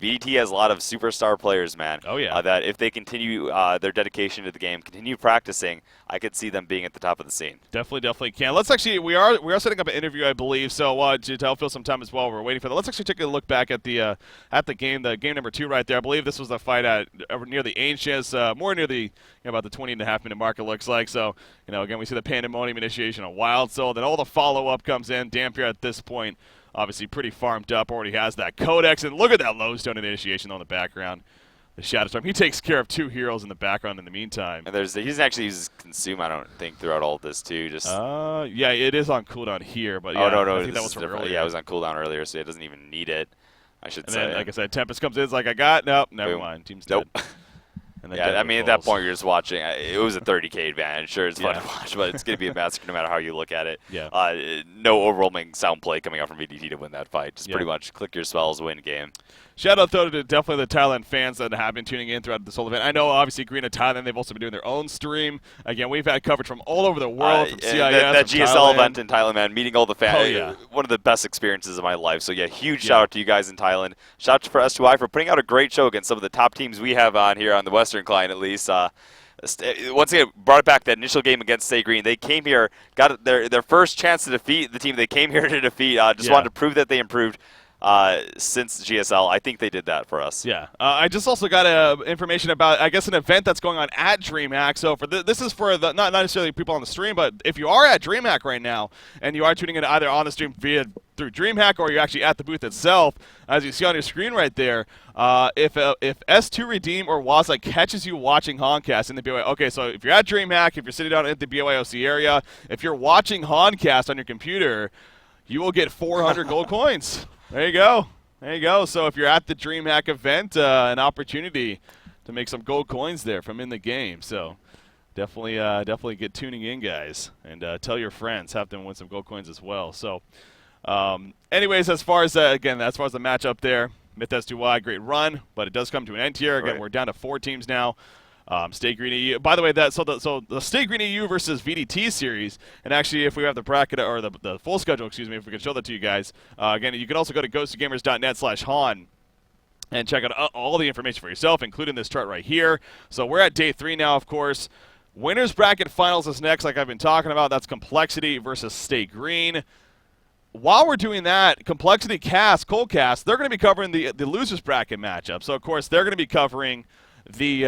VDT has a lot of superstar players, man. Oh, yeah. That if they continue their dedication to the game, continue practicing, I could see them being at the top of the scene. Definitely can. Let's actually, we are setting up an interview, I believe. So to tell Phil some time as well, we're waiting for that. Let's actually take a look back at the game number 2 right there. I believe this was the fight at near the Ancients, more near the about the 20.5-minute mark. It looks like. So again, we see the Pandemonium initiation on Wild Soul. Then all the follow up comes in. Dampier at this point, obviously pretty farmed up, already has that Codex, and look at that Lowstone initiation on the background. The Shadow Storm. He takes care of 2 heroes in the background in the meantime. And he's actually uses Consume, I don't think, throughout all of this too. Just yeah, it is on cooldown here, but no, I think that was from earlier. Yeah, it was on cooldown earlier, so it doesn't even need it. I should say. Then, like I said, Tempest comes in, it's like never mind. Team's dead. And I mean, at that point, you're just watching. It was a 30K advantage. Sure, it's fun to watch, but it's going to be a massacre no matter how you look at it. No overwhelming sound play coming out from VDT to win that fight. Just pretty much click your spells, win game. Shout out, though, to definitely the Thailand fans that have been tuning in throughout this whole event. I know, obviously, Green of Thailand, they've also been doing their own stream. Again, we've had coverage from all over the world, from CIS, that GSL Thailand. event in Thailand, man, meeting all the fans, one of the best experiences of my life. So, huge shout out to you guys in Thailand. Shout out for S2Y for putting out a great show against some of the top teams we have on here on the Western Client, at least. Once again, brought back that initial game against Stay Green. They came here, got their first chance to defeat the team they came here to defeat. Wanted to prove that they improved. Since GSL, I think they did that for us. Yeah. I just also got information about, I guess, an event that's going on at DreamHack. So this is for the not necessarily people on the stream, but if you are at DreamHack right now and you are tuning in either on the stream through DreamHack or you're actually at the booth itself, as you see on your screen right there, if S2 Redeem or Waza catches you watching Honcast in the BYO, okay, so if you're at DreamHack, if you're sitting down at the BYOC area, if you're watching Honcast on your computer, you will get 400 gold coins. There you go. So if you're at the DreamHack event, an opportunity to make some gold coins there from in the game. So definitely get tuning in, guys, and tell your friends, have them win some gold coins as well. So, anyways, as far as the matchup there, Myth S2Y, great run, but it does come to an end here. Again, we're down to 4 teams now. Stay Green EU. By the way, the Stay Green EU versus VDT series, and actually, if we have the bracket or the full schedule, excuse me, if we can show that to you guys, again, you can also go to ghostgamers.net/Han and check out all the information for yourself, including this chart right here. So we're at day 3 now, of course. Winners bracket finals is next, like I've been talking about. That's Complexity versus Stay Green. While we're doing that, Complexity Coldcast, they're going to be covering the losers bracket matchup. So of course, they're going to be covering the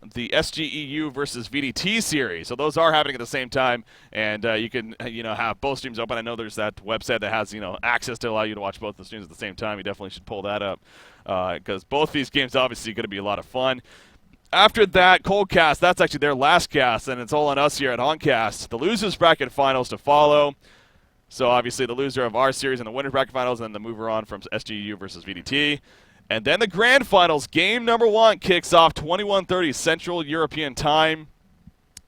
SGEU versus VDT series. So those are happening at the same time, and you can have both streams open. I know there's that website that has access to allow you to watch both the streams at the same time. You definitely should pull that up because both these games obviously going to be a lot of fun. After that, Coldcast, that's actually their last cast, and it's all on us here at Oncast. The losers bracket finals to follow. So obviously the loser of our series and the winner bracket finals, and then the mover on from SGEU versus VDT. And then the grand finals, game number 1 kicks off 21:30 Central European time.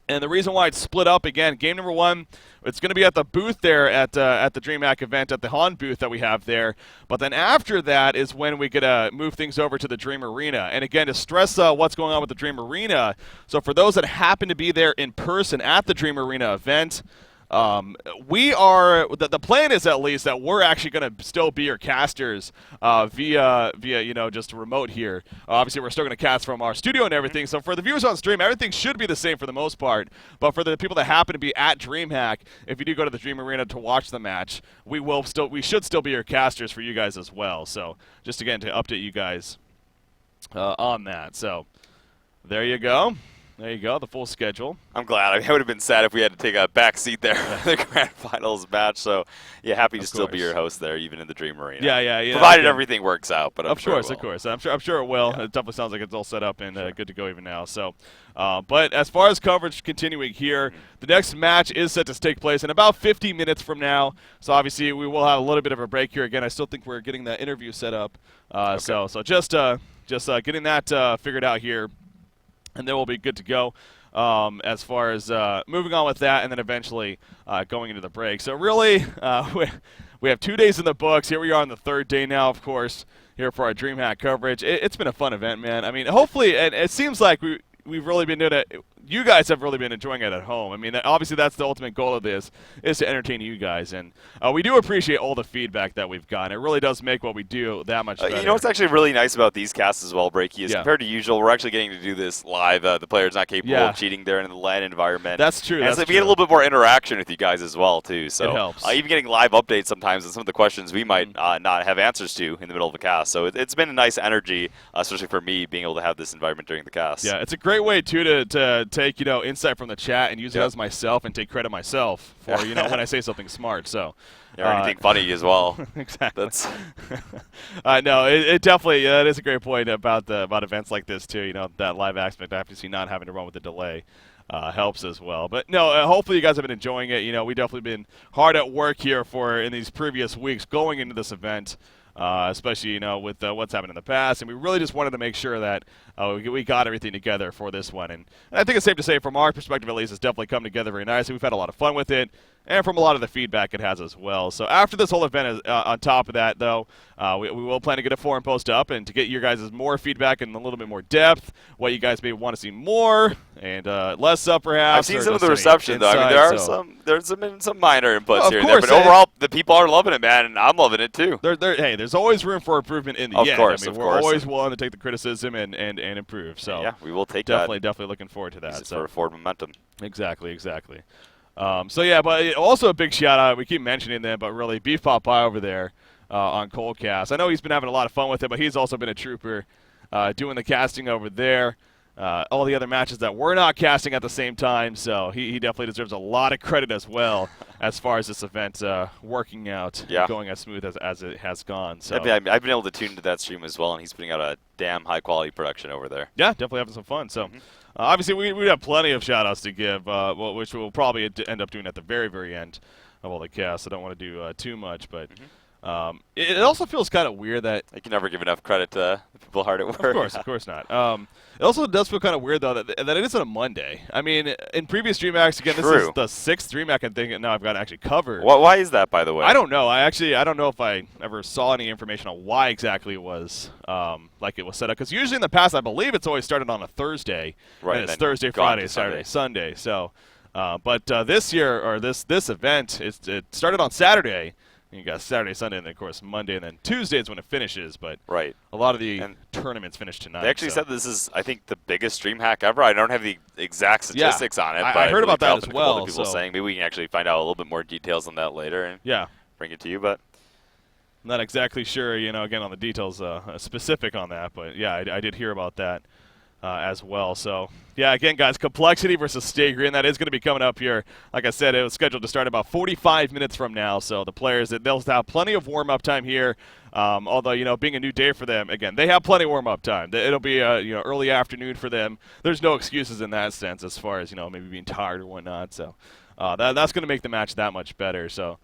And the reason why it's split up, again, game number 1, it's going to be at the booth there at the DreamHack event, at the Han booth that we have there. But then after that is when we could move things over to the Dream Arena. And again, to stress what's going on with the Dream Arena, so for those that happen to be there in person at the Dream Arena event, the plan is at least that we're actually going to still be your casters via just remote here. Obviously, we're still going to cast from our studio and everything. So for the viewers on stream, everything should be the same for the most part. But for the people that happen to be at DreamHack, if you do go to the Dream Arena to watch the match, we should still be your casters for you guys as well. So just again to update you guys on that. So there you go. There you go, the full schedule. I'm glad. I mean, it would have been sad if we had to take a back seat there for the grand finals match. So, yeah, happy to still be your host there, even in the Dream Arena. Yeah. Provided everything works out, but I'm sure it will. Of course. I'm sure it will. Yeah. It definitely sounds like it's all set up and good to go even now. So, but as far as coverage continuing here, the next match is set to take place in about 50 minutes from now. So obviously we will have a little bit of a break here. Again, I still think we're getting that interview set up. So just getting that figured out here. And then we'll be good to go as far as moving on with that, and then eventually going into the break. So really, we have 2 days in the books. Here we are on the 3rd day now, of course, here for our DreamHack coverage. It's been a fun event, man. I mean, hopefully, and it seems like we've really been doing it. You guys have really been enjoying it at home. I mean, obviously that's the ultimate goal of this, is to entertain you guys. And we do appreciate all the feedback that we've gotten. It really does make what we do that much better. You know what's actually really nice about these casts as well, Breaky, is compared to usual, we're actually getting to do this live. The player's not capable of cheating there in the LAN environment. That's true. And so we get a little bit more interaction with you guys as well, too. So it helps. Even getting live updates sometimes on some of the questions we might not have answers to in the middle of a cast. So it's been a nice energy, especially for me, being able to have this environment during the cast. Yeah, it's a great way, too, to take, insight from the chat and use it as myself and take credit myself for when I say something smart. So or anything funny as well. Exactly. That's no, it definitely that is a great point about events like this too. That live aspect, obviously not having to run with the delay helps as well. But no, hopefully you guys have been enjoying it. We definitely been hard at work here in these previous weeks going into this event. Especially with what's happened in the past, and we really just wanted to make sure that we got everything together for this one. And I think it's safe to say, from our perspective at least, it's definitely come together very nicely. We've had a lot of fun with it, and from a lot of the feedback it has as well. So after this whole event, on top of that, though, we will plan to get a forum post up and to get your guys' more feedback and a little bit more depth, what you guys may want to see more and less of, perhaps. I've seen some of the reception, though. I mean, there's some minor inputs here and there, but overall, the people are loving it, man, and I'm loving it, too. Hey, there's always room for improvement in the end. Of course. We're always willing to take the criticism and improve. So yeah, we will take definitely looking forward to that. Use it for forward momentum. Exactly. So yeah, but also a big shout out. We keep mentioning them, but really, Beef Pot Pie over there on Coldcast. I know he's been having a lot of fun with it, but he's also been a trooper doing the casting over there. All the other matches that we're not casting at the same time, so he definitely deserves a lot of credit as well as far as this event working out, going as smooth as it has gone. So I've been able to tune into that stream as well, and he's putting out a damn high quality production over there. Yeah, definitely having some fun. So obviously we have plenty of shout outs to give, which we'll probably end up doing at the very, very end of all the casts. I don't want to do too much, but it also feels kind of weird that I can never give enough credit to people hard at work. Of course not. It also does feel kind of weird, though, that it isn't a Monday. I mean, in previous DreamHacks, again, True. this is the 6th DreamHack I think now I've got actually covered. Why is that, by the way? I don't know. I don't know if I ever saw any information on why exactly it was like it was set up. Because usually in the past, I believe it's always started on a Thursday. Right. And it's Thursday, Friday, Saturday, Sunday. So, but this year, or this event, it started on Saturday. You got Saturday, Sunday, and then, of course, Monday, and then Tuesday is when it finishes. But right. a lot of the tournaments finish tonight. They actually said this is, I think, the biggest DreamHack ever. I don't have the exact statistics on it. But I heard about that as well. Other people saying maybe we can actually find out a little bit more details on that later and bring it to you. But not exactly sure, again, on the details specific on that. But, yeah, I did hear about that as well. So, yeah, again, guys, Complexity versus Stay Green. That is going to be coming up here. Like I said, it was scheduled to start about 45 minutes from now. So the players, they'll have plenty of warm-up time here. Although, being a new day for them, again, they have plenty of warm-up time. It'll be, early afternoon for them. There's no excuses in that sense as far as, maybe being tired or whatnot. So that's going to make the match that much better. So,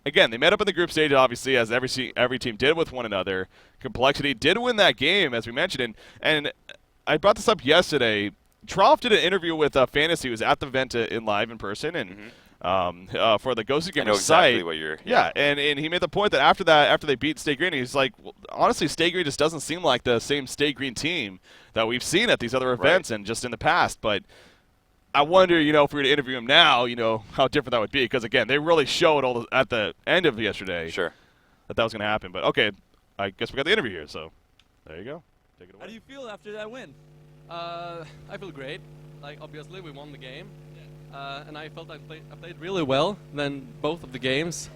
again, they met up in the group stage, obviously, as every team did with one another. Complexity did win that game, as we mentioned. And I brought this up yesterday. Troff did an interview with Fantasy, who was at the event in live in person, and for the Ghosted Gamer exactly site. What you're, and he made the point that after they beat Stay Green, he's like, well, honestly, Stay Green just doesn't seem like the same Stay Green team that we've seen at these other events and just in the past. But I wonder, if we were to interview him now, how different that would be. Because, again, they really showed at the end of yesterday that was going to happen. But, okay, I guess we got the interview here. So there you go. Take it away. How do you feel after that win? I feel great. Like, obviously, we won the game. And I felt I played really well then both of the games.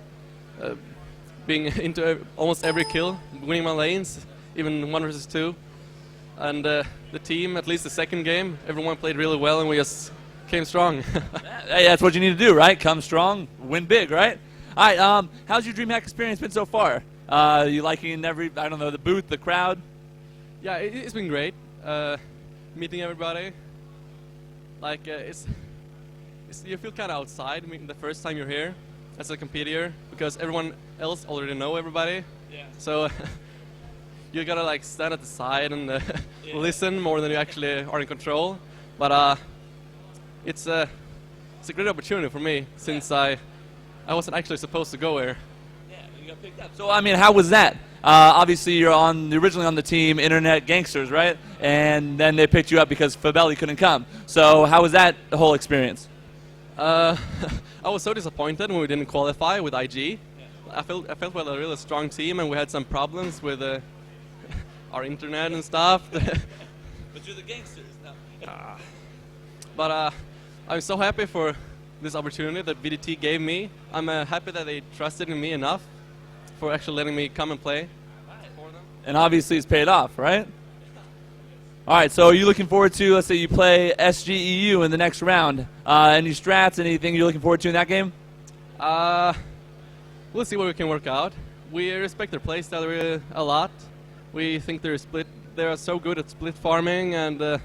Being into almost every kill, winning my lanes, even 1 versus 2. And the team, at least the second game, everyone played really well, and we just came strong. Hey, that's what you need to do, right? Come strong, win big, right? All right, how's your DreamHack experience been so far? You liking the booth, the crowd? Yeah, it's been great. Meeting everybody. Like, you feel kind of outside the first time you're here as a competitor, because everyone else already know everybody. Yeah. So you gotta like stand at the side and listen more than you actually are in control. But it's a great opportunity for me, since I wasn't actually supposed to go here. Yeah, you got picked up. So I mean, how was that? Obviously, you're originally on the team Internet Gangsters, right? And then they picked you up because Fabelli couldn't come. So how was that whole experience? I was so disappointed when we didn't qualify with IG. Yeah. I felt we had a really strong team, and we had some problems with our internet and stuff. But you're the gangsters now. But I'm so happy for this opportunity that VDT gave me. I'm happy that they trusted in me enough for actually letting me come and play for them. And obviously it's paid off, right? All right, so are you looking forward to, let's say you play SGEU in the next round? Any strats, anything you're looking forward to in that game? We'll see what we can work out. We respect their playstyle really a lot. We think they are so good at split farming, and they're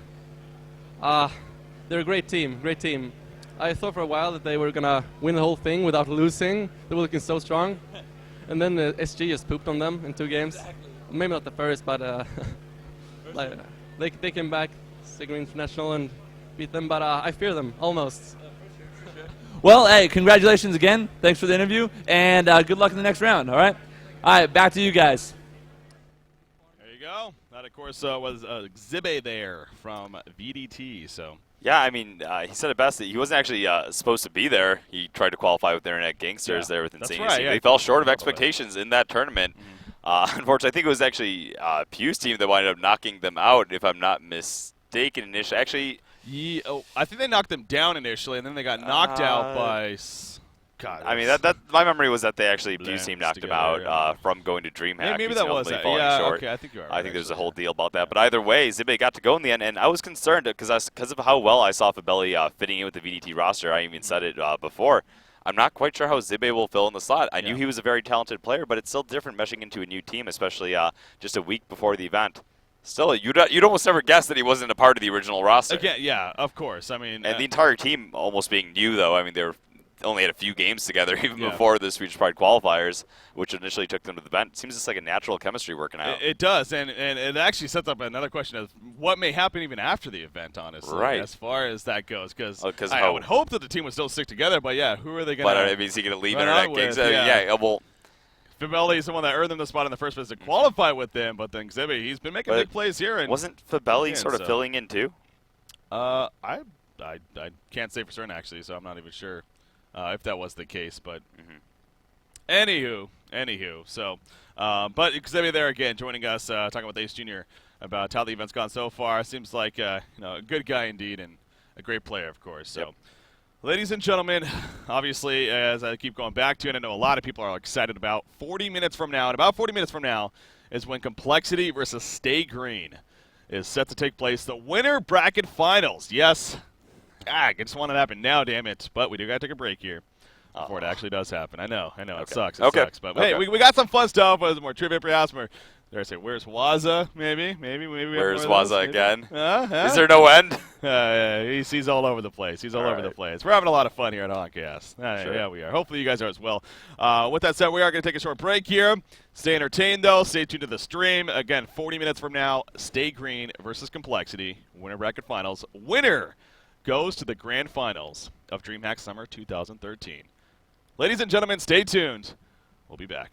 a great team, I thought for a while that they were gonna win the whole thing without losing. They were looking so strong. And then the SG just pooped on them in 2 games. Exactly. Maybe not the first, but like, they came back, Sigma International, and beat them. But I fear them almost. For sure. Well, hey, congratulations again. Thanks for the interview, and good luck in the next round. All right. All right, back to you guys. There you go. That, of course, was Zibe there from VDT. So. Yeah, I mean, he said it best. He wasn't actually supposed to be there. He tried to qualify with Internet Gangsters there with Insane. Right, They fell short of expectations in that tournament. Unfortunately, I think it was actually Pew's team that wound up knocking them out, if I'm not mistaken initially. Actually, I think they knocked them down initially, and then they got knocked out by... God, I mean, that my memory was that they actually Pew's team knocked him out from going to DreamHack. Maybe that was that. Yeah, short. Okay, I think you are. I think there's a whole deal about that. But either way, Zibe got to go in the end, and I was concerned because of how well I saw Fabelli fitting in with the VDT roster. I even said it before. I'm not quite sure how Zibe will fill in the slot. I knew he was a very talented player, but it's still different meshing into a new team, especially just a week before the event. Still, you'd almost never guess that he wasn't a part of the original roster. Again, yeah, of course. I mean, and the entire team almost being new, though. I mean, they were only had a few games together even Yeah. before the Swedish Pride qualifiers, which initially took them to the bench. It seems just like a natural chemistry working out. It does, and it actually sets up another question of what may happen even after the event, honestly, Right. as far as that goes. Because Oh, I would hope that the team would still stick together, but yeah, who are they going But to? I mean, is he going to leave run Internet out Gigs? with? Yeah, well, Fabelli is the one that earned them the spot in the first place to qualify with them, but then Exhibit, he's been making But big plays here. And wasn't Fabelli again, sort of so- filling in too? I can't say for certain, actually, so I'm not even sure if that was the case. But anywho, so but Exhibit there again, joining us, talking with Ace Jr. about how the event's gone so far. Seems like a good guy indeed, and a great player, of course. So. Yep. Ladies and gentlemen, obviously, as I keep going back to it, I know a lot of people are excited about 40 minutes from now. And about 40 minutes from now is when Complexity versus Stay Green is set to take place. The winner bracket finals. Yes. I just want it to happen now, damn it. But we do got to take a break here before it actually does happen. I know. It Okay. sucks. It Okay. sucks. But hey, we got some fun stuff. More trivia perhaps, more. Dare I say, where's Waza? Maybe. Where's Waza again? Is Is there no end? He's all over the place. He's all over the right. place. We're having a lot of fun here at Honcast. Sure. Yeah, we are. Hopefully you guys are as well. With that said, we are going to take a short break here. Stay entertained, though. Stay tuned to the stream. Again, 40 minutes from now, Stay Green versus Complexity. Winner bracket finals. Winner goes to the grand finals of DreamHack Summer 2013. Ladies and gentlemen, stay tuned. We'll be back.